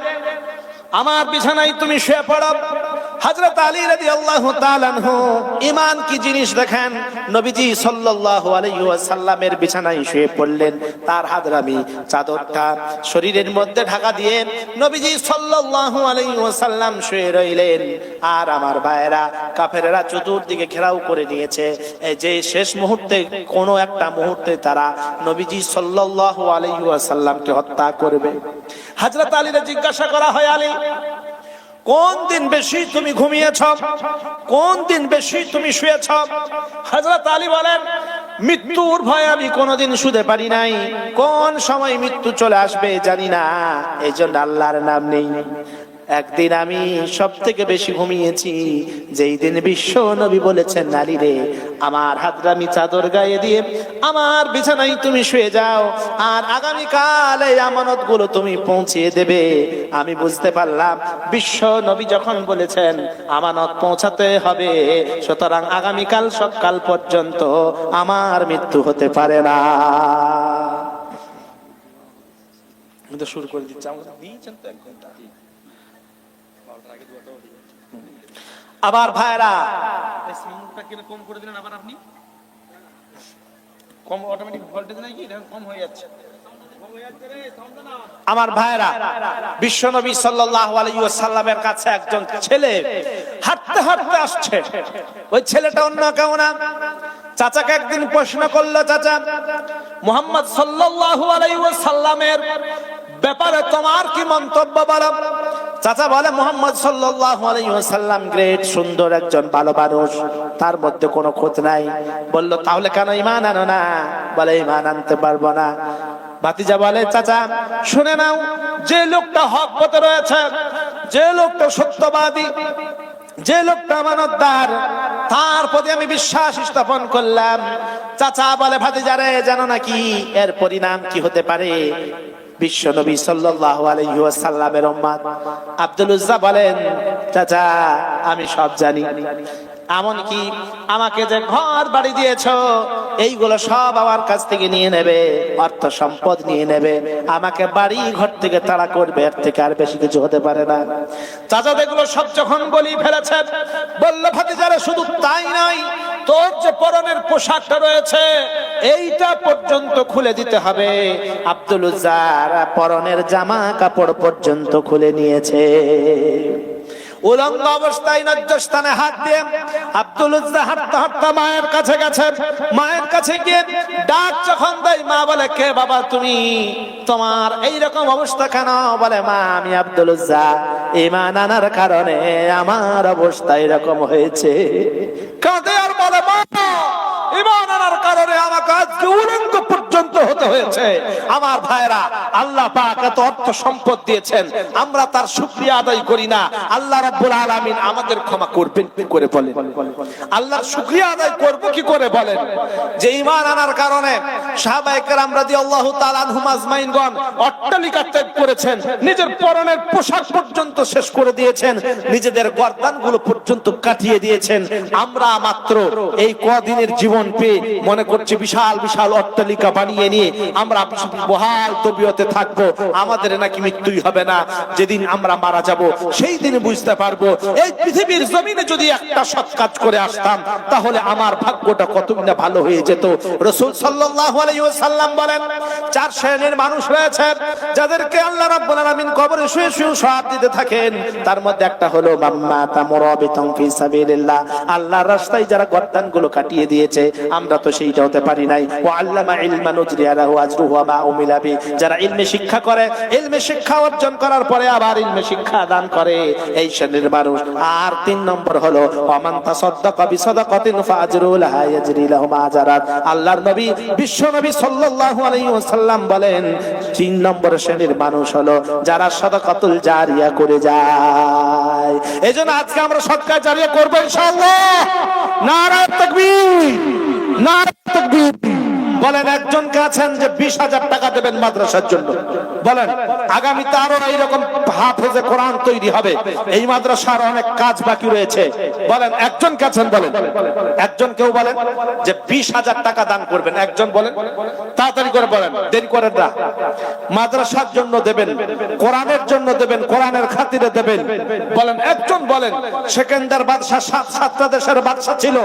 আমার বিছানায় তুমি শুয়ে পড়ো। হযরত আলী রাদিয়াল্লাহু তাআলা আনহু ঈমান কি জিনিস দেখেন। নবীজি সাল্লাল্লাহু আলাইহি ওয়াসাল্লামের বিছানায় শুয়ে পড়লেন, তার হাদরামি চাদরটা শরীরের মধ্যে ঢাকা দিয়ে নবীজি সাল্লাল্লাহু আলাইহি ওয়াসাল্লাম শুয়ে রইলেন। আর আমার ভাইয়েরা, কাফেররা চতুর্দিকে ঘেরাও করে নিয়েছে। এই যে শেষ মুহূর্তে, কোনো একটা মুহূর্তে তারা নবীজি সাল্লাল্লাহু আলাইহি ওয়াসাল্লামকে হত্যা করবে। হযরত আলীকে জিজ্ঞাসা করা হয়, আলী, কোন দিন বেশি তুমি ঘুমিয়েছ? কোন দিন বেশি তুমি শুয়েছ? হযরত আলী বলেন, মৃত্যুর ভয় আমি কোনোদিন শুতে পারি নাই। কোন সময় মৃত্যু চলে আসবে জানি না, এই জন্য আল্লাহর নাম নেই। একদিন আমি সব থেকে বেশি ঘুমিয়েছি, যেই দিন বিশ্ব নবী বলেছেন, আলী রে, আমার হাতরামি চাদর গায়ে দিয়ে আমার বিছানায় তুমি শুয়ে যাও, আর আগামীকাল এই আমানত গুলো তুমি পৌঁছিয়ে দেবে। আমি বুঝতে পারলাম বিশ্ব নবী যখন বলেছেন আমানত পৌঁছাতে হবে, সুতরাং আগামীকাল সকাল পর্যন্ত আমার মৃত্যু হতে পারে না। শুরু করে দিচ্ছি, আমাকে দিয়েছেন তো এক ঘন্টা। আবার ভাইরা, কম করে দিলেন আবার আপনি, কম অটোমেটিক ভোল্টেজ নাই কি কম হয়ে যাচ্ছে? আমার ভাইরা, বিশ্বনবী সাল্লাল্লাহু আলাইহি ওয়াসাল্লামের কাছে একজন ছেলে হাঁটতে হাঁটতে আসছে। ওই ছেলেটা অন্য কেউ না, চাচাকে একদিন প্রশ্ন করলো, চাচা, মুহাম্মদ সাল্লাল্লাহু আলাইহি ওয়াসাল্লামের ব্যাপারে তোমার কি মন্তব্য বলো? চাচা বলে, মুহাম্মদ সাল্লাল্লাহু আলাইহি ওয়াসাল্লাম গ্রেট, সুন্দর একজন ভালো মানুষ, তার মধ্যে কোনো খুঁত নাই। বলল, তাহলে কেন ঈমান আনো না? বলে, ঈমান আনতে পারবো না। ভাতিজা বলে, চাচা শুনে নাও, যে লোকটা হক পথে রয়েছে, যে লোকটা সত্যবাদী, যে লোকটা আমানতদার, তার প্রতি আমি বিশ্বাস স্থাপন করলাম। চাচা বলে, ভাতিজারে, জানো নাকি এর পরিণাম কি হতে পারে? বিশ্ব নবী সাল্লাল্লাহু আলাইহি ওয়াসাল্লামের উম্মত আব্দুল উজ্জা বলেন, চাচা আমি সব জানি, এমনকি আমাকে যে ঘর বাড়ি দিয়েছো, এইগুলো সব আমার কাছ থেকে নিয়ে নেবে, অর্থ সম্পদ নিয়ে নেবে, আমাকে বাড়ি ঘর থেকে তাড়া করবে, এর থেকে আর বেশি কিছু হতে পারে না। চাচা এগুলো সব যখন বলি ফেলেছে, বলল, ভাতিজারা শুধু তাই নয়, তোর যে পরনের পোশাকটা রয়েছে এইটা পর্যন্ত খুলে দিতে হবে। আব্দুল উজ্জার পরনের জামা কাপড় পর্যন্ত খুলে নিয়েছে। উলঙ্গ অবস্থায় নজ্জস্থানে হাত দিয়ে আব্দুল উজ্জা হাঁটতে হাঁটতে মায়ের কাছে গেছে। মায়ের কাছে গিয়ে ডাক যখন দেয়, মা বলে, কে বাবা তুমি? তোমার এইরকম অবস্থা কেন? বলে, মা আমি আব্দুল উজ্জা, ঈমান আনার কারণে আমার অবস্থা এরকম হয়েছে। কাঁদে আর বলে, মা ঈমান আনার কারণে আমাকে আজকে উলঙ্গ পর্যন্ত পর্যন্ত হতে হয়েছে। আমার ভাইরা, আল্লাহ পাক এত অর্থ সম্পদ দিয়েছেন, আমরা তার শুকরিয়া আদায় করি না। আল্লাহ রাব্বুল আলামিন আমাদের ক্ষমা করবেন কি করে বলেন? আল্লাহর শুকরিয়া আদায় করব কি করে বলেন? যে ঈমান আনার কারণে সাহাবায়ে কেরাম রাদিয়াল্লাহু তাআলা আনহুম আজমাইনগণ অট্টালিকা ত্যাগ করেছেন, নিজের পরনের পোশাক পর্যন্ত শেষ করে দিয়েছেন, নিজেদের গর্দানগুলো পর্যন্ত কাটিয়ে দিয়েছেন। আমরা মাত্র এই কদিনের জীবন পেয়ে মনে করছি বিশাল বিশাল অট্টালিকা বানিয়ে নিয়ে আমরা বহাল তবিয়তে থাকবো, আমাদের নাকি মৃত্যুই হবে না। যেদিন আমরা মারা যাব সেই দিন বুঝতে পারবো এই পৃথিবীর জমিনে যদি একটা সৎ কাজ করে আসতাম তাহলে আমার ভাগ্যটা কতই না ভালো হয়ে যেত। রাসূল সাল্লাল্লাহু আলাইহি ওয়াসাল্লাম বলেন, চার শ্রেণীর মানুষ রয়েছে যাদেরকে আল্লাহ রাব্বুল আলামিন কবরে শুয়ে শুয়ে সওয়াব দিতে থাকেন। তার মধ্যে একটা হলো মাম্মাতা মুরাবিতান ফি সাবিলিল্লাহ, আল্লাহর রাস্তায় যারা গর্দানগুলো কাটিয়ে দিয়েছে, আমরা তো সেইটা হতে পারি নাই। ওয়া আল্লামা ইলমান উজরিয়া লাহু আজরুহু ওয়া মা উমিলা বি, যারা ইলমে শিক্ষা করে, ইলমে শিক্ষা অর্জন করার পরে আবার ইলমে শিক্ষা দান করে, এই শ্রেণীর মানুষ। আর তিন নম্বর হলো ওয়ামান তাসাদদাকা বিসাদাকাতিন ফাআজরু লাহা ইয়াজরি লাহু মা আজরাত। আল্লাহর নবী বিশ্ব নবী সাল্লাল্লাহু আলাইহি ওয়াসাল্লাম বলেন, তিন নম্বর শ্রেণীর মানুষ হলো যারা সাদাকাতুল জারিয়া করে যায়। এজন্য আজকে আমরা সদকা জারিয়া করব ইনশাআল্লাহ। নারায়ে তাকবীর, নারায়ে তাকবীর। বলেন একজনকে আছেন যে 20,000 টাকা দেবেন মাদ্রাসার জন্য, বলেন আগামীতে আরো এইরকম হাফেজে কোরআন তৈরি হবে, এই মাদ্রাসার অনেক কাজ বাকি রয়েছে, বলেন একজনকে আছেন, বলেন একজন কেউ বলেন যে 20,000 টাকা দান করবেন, একজন বলেন, তাড়াতাড়ি করে বলেন, দেরি করেন না। মাদ্রাসার জন্য দেবেন, কোরআনের জন্য দেবেন, কোরআনের খাতিরে দেবেন, বলেন একজন বলেন। সেকেন্দার বাদশা 7টা দেশের বাদশা ছিল,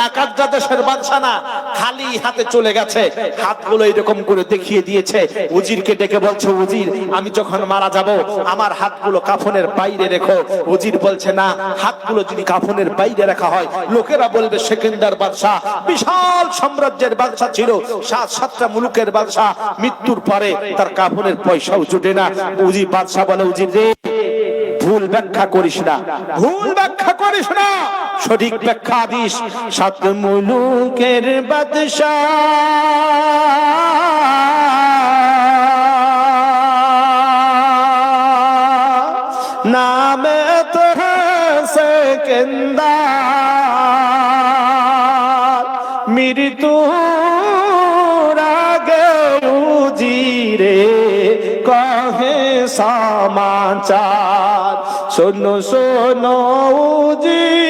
একটা দেশের বাদশা না, খালি হাতে চলে গেছে, হাতগুলো এরকম করে দেখিয়ে দিয়েছে। উজিরকে ডেকে বলছে, উজির আমি যখন মারা যাব আমার হাতগুলো কাফনের বাইরে রেখো। উজির বলছে না, হাতগুলো যদি কাফনের বাইরে রাখা হয় লোকেরা বলবে সেকেন্দার বাদশা বিশাল সাম্রাজ্যের বাদশা ছিল, 7টা মুলুকের বাদশা, মৃত্যুর পরে তার কাফনের পয়সাও জুটে না। উজির বাদশা বলে, উজির রে ভুল ব্যাখ্যা করিস না, ভুল ব্যাখ্যা করিস না, সঠিক ব্যাখ্যা দিস। 7 মুলুকের বাদশা নামে তো সেকেন্দার, মৃত্যুর আগে উজিরে কহে সমাচার, শোনো শোনো উজির,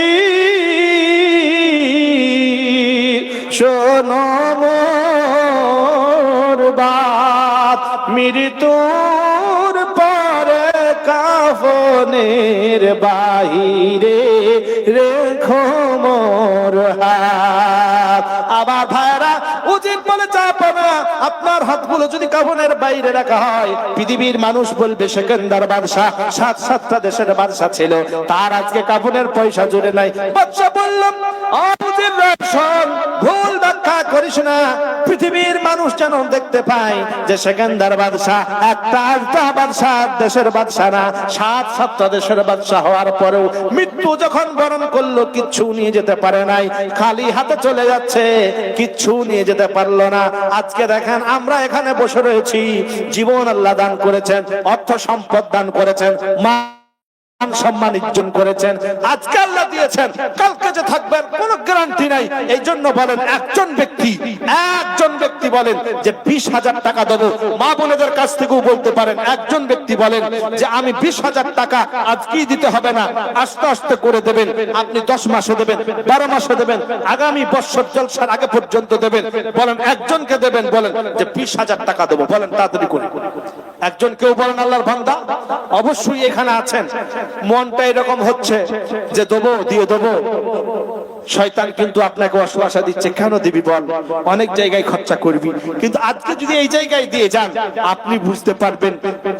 শোনো মোর বাত, মৃত্যুর পরে কাফনের বাহিরে রেখো মোর হাত। আবার ভাইরা, উজির বলে চাপ না, আপনার হাতগুলো যদি কাফনের বাইরে রাখা হয় পৃথিবীর মানুষ বলবে সেকেন্দার বাদশা 7টা দেশের বাদশা ছিল, তার আজকে কাফনের পয়সা জুড়ে নাই। বাদশা বললাম, উজির শোন, ভুল ব্যাখ্যা করিস না, পৃথিবীর মানুষ যেন দেখতে পায় যে সেকেন্দার বাদশা একটা বাদশা দেশের বাদশা না, 7টা দেশের বাদশা হওয়ার পরেও মৃত্যু যখন বরণ করলো কিচ্ছু নিয়ে যেতে পারে নাই, খালি হাতে চলে যাচ্ছে, কিচ্ছু নিয়ে যেতে পারলো না। আজকে দেখেন আমরা এখানে বসে রয়েছি, জীবন আল্লাহ দান করেছেন, অর্থ সম্পদ দান করেছেন, সম্মান অর্জন করেছেন, আজকে আল্লাহ দিয়েছেন, কালকে যে থাকবেন কোনো গ্যারান্টি নাই। এই জন্য বলেন একজন ব্যক্তি বলেন যে 20,000 টাকা দেবো, মা বোনেদের কাছ থেকেও বলতে পারেন একজন ব্যক্তি বলেন যে আমি 20,000 টাকা আজকেই দিতে হবে না, আস্তে আস্তে করে দেবেন, আপনি 10 মাসে দেবেন, 12 মাসে দেবেন, আগামী বছর জলসার আগে পর্যন্ত দেবেন, বলেন একজনকে দেবেন, বলেন যে 20,000 টাকা দেবো, বলেন তাড়াতাড়ি করে একজন কেউ বলেন আল্লাহর বান্দা। অবশ্যই এখানে আছেন, মনটা এরকম হচ্ছে যে দেবো, দিয়ে দেবো, শয়তান কিন্তু আপনাকে ওয়াসওয়াসা দিচ্ছে, কেন দিবি বল, অনেক জায়গায় খরচা করবি, কিন্তু আজকে যদি এই জায়গায় দিয়ে যান আপনি বুঝতে পারবেন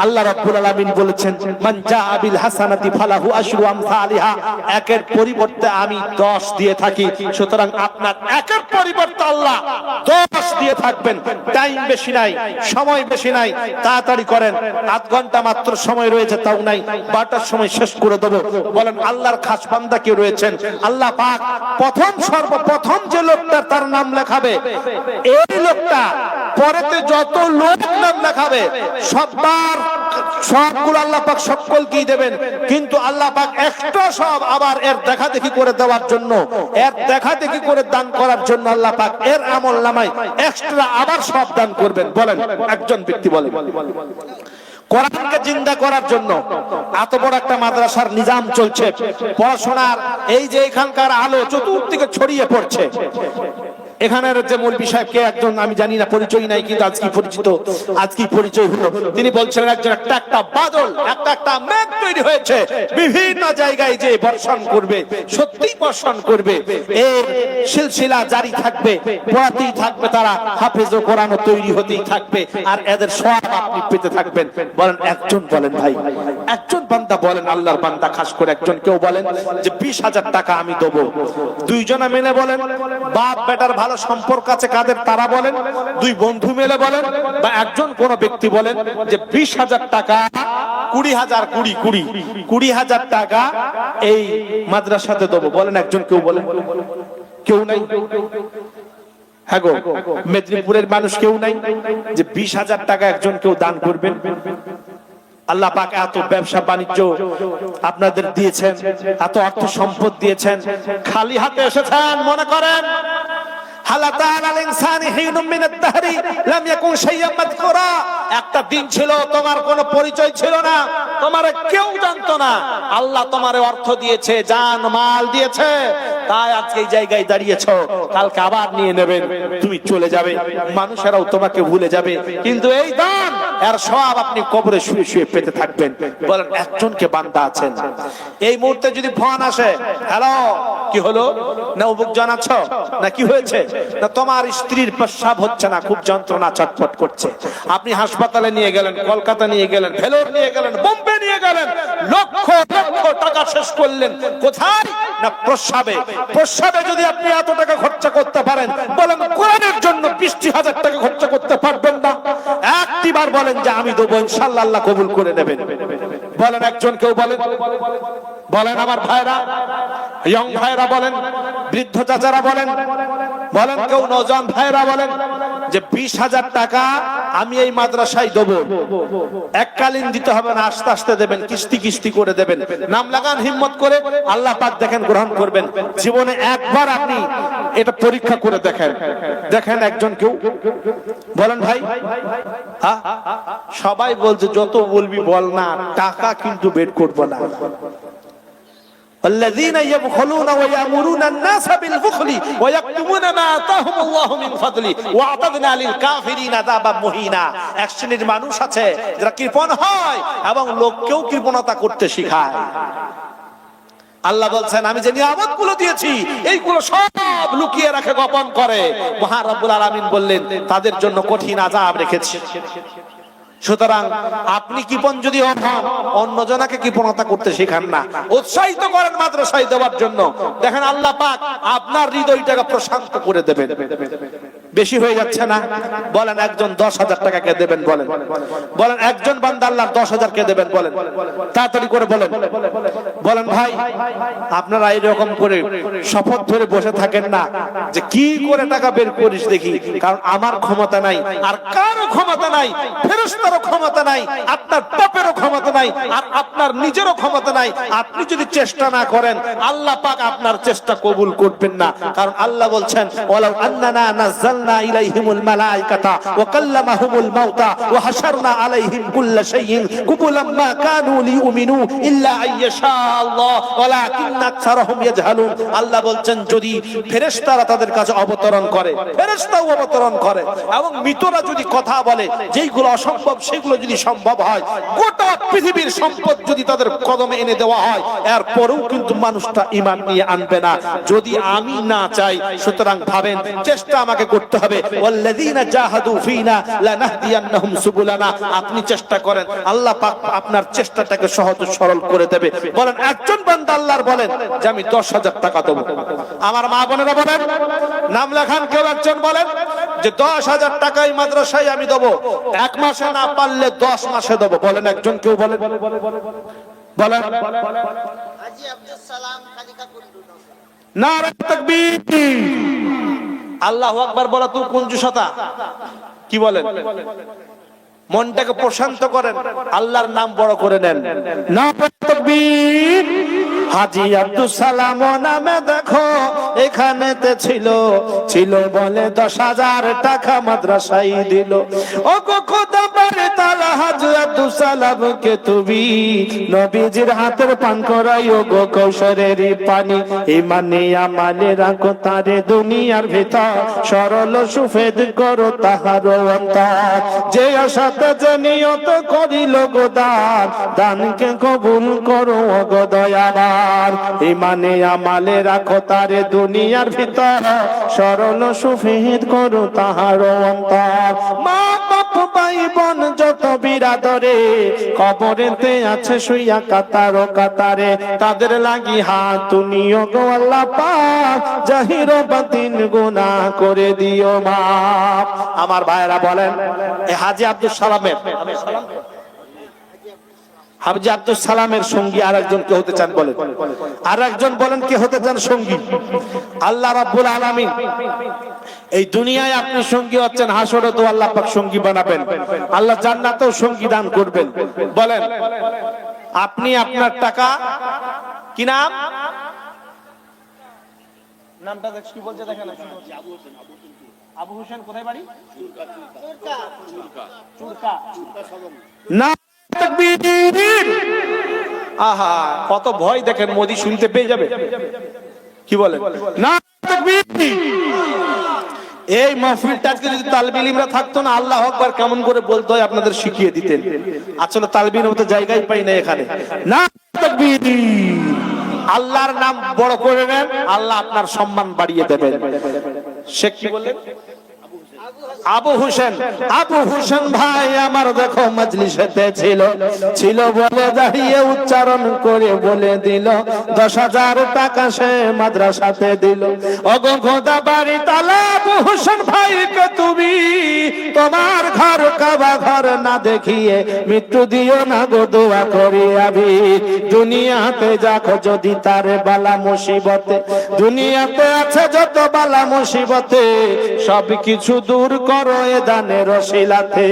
আল্লাহ রাব্বুল আলামিন বলেছেন, মান জাআ বিল হাসানাতি ফালাহু আশরু আমসালিহা, একের পরিবর্তে আমি 10 দিয়ে থাকি, সুতরাং আপনার একের পরিবর্তে আল্লাহ 10 দিয়ে থাকবেন। টাইম বেশি নাই, সময় বেশি নাই, তাড়াতাড়ি করেন, 8 ঘন্টা মাত্র সময় রয়েছে, তাও নাই, 12টার সময় শেষ করে দেবো। বলেন আল্লাহর খাস বান্দা কে রয়েছেন, আল্লাহ পাক সর্বপ্রথম যে লোকটা তার নাম লেখাবে, এই লোকটা পরেতে যত লোক নাম লেখাবে সবগুলো আল্লাহ পাক সকলকেই দেবেন, কিন্তু আল্লাহ পাক এক্সট্রা সব আবার এর দেখা দেখি করে দেওয়ার জন্য, এর দেখা দেখি করে দান করার জন্য আল্লাহ পাক এর আমল নামায় এক্সট্রা আবার সব দান করবেন। বলেন একজন ব্যক্তি বলেন। কোরআনকে জিন্দা করার জন্য এত বড় একটা মাদ্রাসার নিজাম চলছে, পড়াশোনার এই যে এখানকার আলো চতুর্দিকে ছড়িয়ে পড়ছে। এখানের যে মৌলভী সাহেব কে একজন আমি জানি না, পরিচয় নাই, কিন্তু আজকে পরিচিত, আজকে পরিচয় হলো। তিনি বলছিলেন একজন একটা বাদল, একটা মেঘ তৈরি হয়েছে, বিভিন্ন জায়গায় যে বর্ষণ করবে, সত্যি বর্ষণ করবে, এর সিলসিলা জারি থাকবে, পড়াতেই থাকবে তারা, হাফেজ ও কোরআন তৈরি হতেই থাকবে, আর এদের সব আপনি পেতে থাকবেন। বলেন একজন বলেন ভাই, একজন বান্দা বলেন, আল্লাহর বান্দা খাস করে একজন কেউ বলেন যে 20,000 টাকা আমি দেবো। দুইজনা মিলে বলেন, বাপ বেটার ভালো সম্পর্ক আছে কাদের তারা বলেন, দুই বন্ধু মিলে বলেন, বা একজন কোন ব্যক্তি বলেন যে 20,000 টাকা 20,000 টাকা এই মাদ্রাসাতে দেবো। বলেন একজন কেউ বলেন। কেউ নাই? হ্যাঁ গো, মেদিনীপুরের মানুষ কেউ নাই যে 20,000 টাকা একজন কেউ দান করবেন? আল্লাহ পাক এত ব্যবসা বাণিজ্য আপনাদের দিয়েছেন, এত অর্থ সম্পদ দিয়েছেন, খালি হাতে এসেছেন মনে করেন? একটা দিন ছিল তোমার কোনো পরিচয় ছিল না, তোমার কেউ জানতো না, আল্লাহ তোমার অর্থ দিয়েছে, জান মাল দিয়েছে, তাই আজকে এই জায়গায় দাঁড়িয়েছো, কালকে আবার নিয়ে নেবেন, তুমি চলে যাবে, মানুষেরাও তোমাকে ভুলে যাবে, কিন্তু এই দান এর সব আপনি কবরে শুয়ে শুয়ে পেতে থাকবেন। বলেন একজনকে বান্দা আছেন? এই মুহূর্তে যদি ফোন আসে, হ্যালো কি হলো, না অমুক জানাচ্ছ, না কি হয়েছে, না তোমার স্ত্রীর প্রস্রাব হচ্ছে না, খুব যন্ত্রণা চটপট করছে, আপনি হাসপাতালে নিয়ে গেলেন, কলকাতা নিয়ে গেলেন, ভেলোর নিয়ে গেলেন, বোম্বে নিয়ে গেলেন, লক্ষ লক্ষ টাকা শেষ করলেন, কোথায়? না প্রস্রাবে। প্রস্রাবে যদি আপনি এত টাকা খরচা করতে পারেন, বলেন কোরআনের জন্য 20,000 টাকা খরচা করতে পারবেন না? একটিবার বলেন যে আমি দেবো, ইনশাআল্লাহ আল্লাহ কবুল করে নেবেন। বলেন একজন কেউ বলেন। বলেন আমার ভাইরা, ইয়ং ভাইরা বলেন, বৃদ্ধ চাচারা বলেন, বলেন কেউ নওজোয়ান ভাইরা বলেন যে 20,000 টাকা আমি এই মাদ্রাসায় দেবো। এককালীন দিতে হবে না, আস্তে আস্তে দেবেন, কিস্তি কিস্তি করে দেবেন। নাম লাগান হিম্মত করে, আল্লাহ পাক দেখেন গ্রহণ করবেন। জীবনে একবার আপনি এটা পরীক্ষা করে দেখেন, দেখেন একজন কেউ বলেন ভাই। হ্যাঁ, সবাই বলছে যত বলবি বল না, টাকা কিন্তু বের করবো না। الذين يبخلون ويأمرون الناس بالبخل ويكتمون ما آتاهم الله من فضله وأعتدنا للكافرين عذابا مهينا। এক শ্রেণীর মানুষ আছে যারা কৃপণ হয় এবং লোককেও কৃপণতা করতে শেখায়। আল্লাহ বলছেন আমি যে নিয়ামতগুলো দিয়েছি এইগুলো সব লুকিয়ে রাখে, গোপন করে। মহান রব্বুল আলামিন বললেন তাদের জন্য কঠিন আযাব রেখেছি। সুতরাং আপনি কৃপণ যদি হন, অন্যজনকে কৃপণতা করতে শেখান না, উৎসাহিত করেন মাদ্রাসায় দেওয়ার জন্য। দেখেন আল্লাহ পাক আপনার হৃদয়টাকে প্রশান্ত করে দেবেন। বেশি হয়ে যাচ্ছে না? বলেন একজন 10,000 টাকা কে দেবেন? বলেন বলেন একজন বান্দা আল্লাহর 10,000 কে দেবেন? বলেন তাড়াতাড়ি করে বলেন। বলেন ভাই, আপনারা এইরকম করে শপথ ধরে বসে থাকেন না যে কি করে টাকা বের করিস দেখি, কারণ আমার ক্ষমতা নাই, আর কারো ক্ষমতা নাই, ফেরেশতারও ক্ষমতা নাই, আপনার বাপেরও ক্ষমতা নাই, আর আপনার নিজেরও ক্ষমতা নাই। আপনি যদি চেষ্টা না করেন, আল্লাহ পাক আপনার চেষ্টা কবুল করবেন না। কারণ আল্লাহ বলছেন ওয়ালাউ আন্নানা নাযালনা ইলাইহিমুল মালাইকাতা ওয়া কাল্লামাহুমুল মাউতা ওয়া হাশারনা আলাইহিম কুল্লা শাইইন কুবুলাম মা কানু লিউমিনু ইল্লা আইয়াশা আল্লাহ ওয়ালাকিন্না আকসারহুম ইয়াজহালুন। আল্লাহ বলছেন যদি ফেরেশতারা তাদের কাছে অবতরণ করে, ফেরেশতাও অবতরণ করে, এবং মৃতরা যদি কথা বলে, যেইগুলো অসম্ভব সেগুলো যদি সম্ভব হয়, গোটা পৃথিবীর সম্পদ যদি তাদের কদমে এনে দেওয়া হয়, এরপরেও কিন্তু মানুষটা ঈমান নিয়ে আনবে না যদি আমি না চাই। সুতরাং ভাবেন চেষ্টা আমাকে করতে হবে। ওয়াল্লাযীনা জাহাদু ফীনা লানাহদিয়ান্নাহুম সুবুলানা। আপনি চেষ্টা করেন, আল্লাহ পাক আপনার চেষ্টাটাকে সহজ সরল করে দেবে। বলেন একজন বান্দা আল্লাহর বলেন যে আমি 10,000 টাকা দেব। আমার মা বোনেরা বলেন, নাম লেখান কেউ একজন বলেন যে 10,000 টাকা এই মাদ্রাসায় আমি দেব, 1 মাসে না পারলে 10 মাসে দেব। বলেন একজন কেউ বলেন। বলেন হাজী আব্দুল সালাম কালিকা কুন্ডু। নারে তাকবীর। আল্লাহু আকবার বলা তো কুঞ্জুসতা, কি বলেন? মনটাকে প্রশান্ত করেন, আল্লাহর নাম বড় করে নেন। নারে তাকবীর। হাজী আব্দুল সালাম নামে দেখো এখানেতে ছিল বলে 10,000 টাকা মাদ্রাসায় দিল। ও গো খোদা বারে তাআলা হাজী আব্দুল সালামকে তুমি নবীজির হাতের পান করাইও গো কৌশরের পানি। ইমানে আমালে রাখো তারে দুনিয়ার ভিতর, সরল সুফেদ করো তাহার অন্তর। যে আশাতে যে নিয়ত করিল গো দান, দানকে কবুল করো গো দয়াবান। ইমানে আমালে রাখো তারে দুনিয়ার ভিতর, সরল সুফেদ করো তাহার অন্তর। মা বাপ ভাই বোন যত বিরাদরে কবরেতে আছে শুইয়া কাতার ও কাতারে, তাদের লাগি হাত তুলিও গো আল্লাহ পাক, জাহির ও বাতিন গুনাহ করে দিও মাফ। আমার ভাইরা বলেন, এই হাজী আব্দুল সালামের হাজী আব্দুল সালামের সঙ্গী আর একজন কে হতে চান বলেন? আর একজন বলেন কে হতে চান সঙ্গী? আল্লাহ রাব্বুল আলামিন এই দুনিয়ায় আপনি সঙ্গী হচ্ছেন, হাসরে তো আল্লাহ পাক সঙ্গী বানাবেন, আল্লাহ জান্নাতেও সঙ্গী দান করবেন। বলেন, আপনি আপনার টাকা, কি নাম? নামটা দেখ কি বলছে, দেখেন আবু হোসেন। কোথায় বাড়ি? চুরকা। না তাকবীর। আহা, কত ভয় দেখেন, মোদি শুনতে পেয়ে যাবে। কি বলেন? না তাকবীর। এই মাহফিলটা আজকে যদি তালবিল ইলমরা থাকতো না, আল্লাহু আকবার কেমন করে বলতে হয় আপনাদের শিখিয়ে দিতেন। আসলে তালবিল মতো জায়গায় পাই না এখানে। না তাকবীর। আল্লাহর নাম বড় করে নেন, আল্লাহ আপনার সম্মান বাড়িয়ে দেবেন। সে কি বললেন? আবু হোসেন। আবু হোসেন ভাই আমার দেখো মজলিসেতে ছিল বলে দাঁড়িয়ে উচ্চারণ করে বলে দিল, 10,000 টাকা সে মাদ্রাসাতে দিল। ওগো খোদা বাড়ি তাআলা আবু হোসেন ভাইকে তুমি তোমার ঘর কাবা ঘর না দেখিয়ে মৃত্যু দিও না গো, দোয়া করি আমি। দুনিয়াতে যাকো যদি তারে বালা মুসিবতে, দুনিয়াতে আছে যত বালা মুসিবতে, সব কিছু দূর করো এ দানের ওসিলাতে।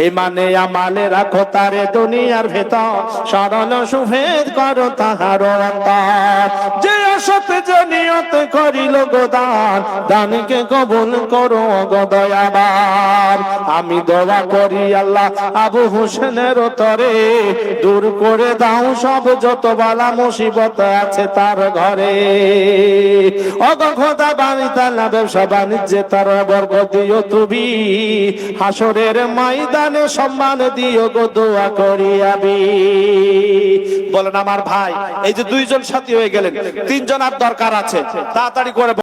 ইমানে আমালে রাখো তারে দুনিয়ার ভেতর, সরল সুফেদ করো তাহার অন্তর। যে আশাতে যে নিয়ত করিল গো দান, দানকে কবুল করো গো দয়াবান। আমি দোয়া করি আল্লাহ আবু হোসেনের তরে দূর করে দাও সব যত বালা মুসিবত আছে তার ঘরে। ওগো খোদা বাড়ি তাআলা ব্যবসা বাণিজ্যে তার বরকত দিও তুমি, হাসরের ময়দানে সম্মান দিও গো, দোয়া করি আমি। বলেন আমার ভাই, এই যে 2জন সাথী হয়ে গেলেন, 3জন আর দরকার আছে, তাড়াতাড়ি করে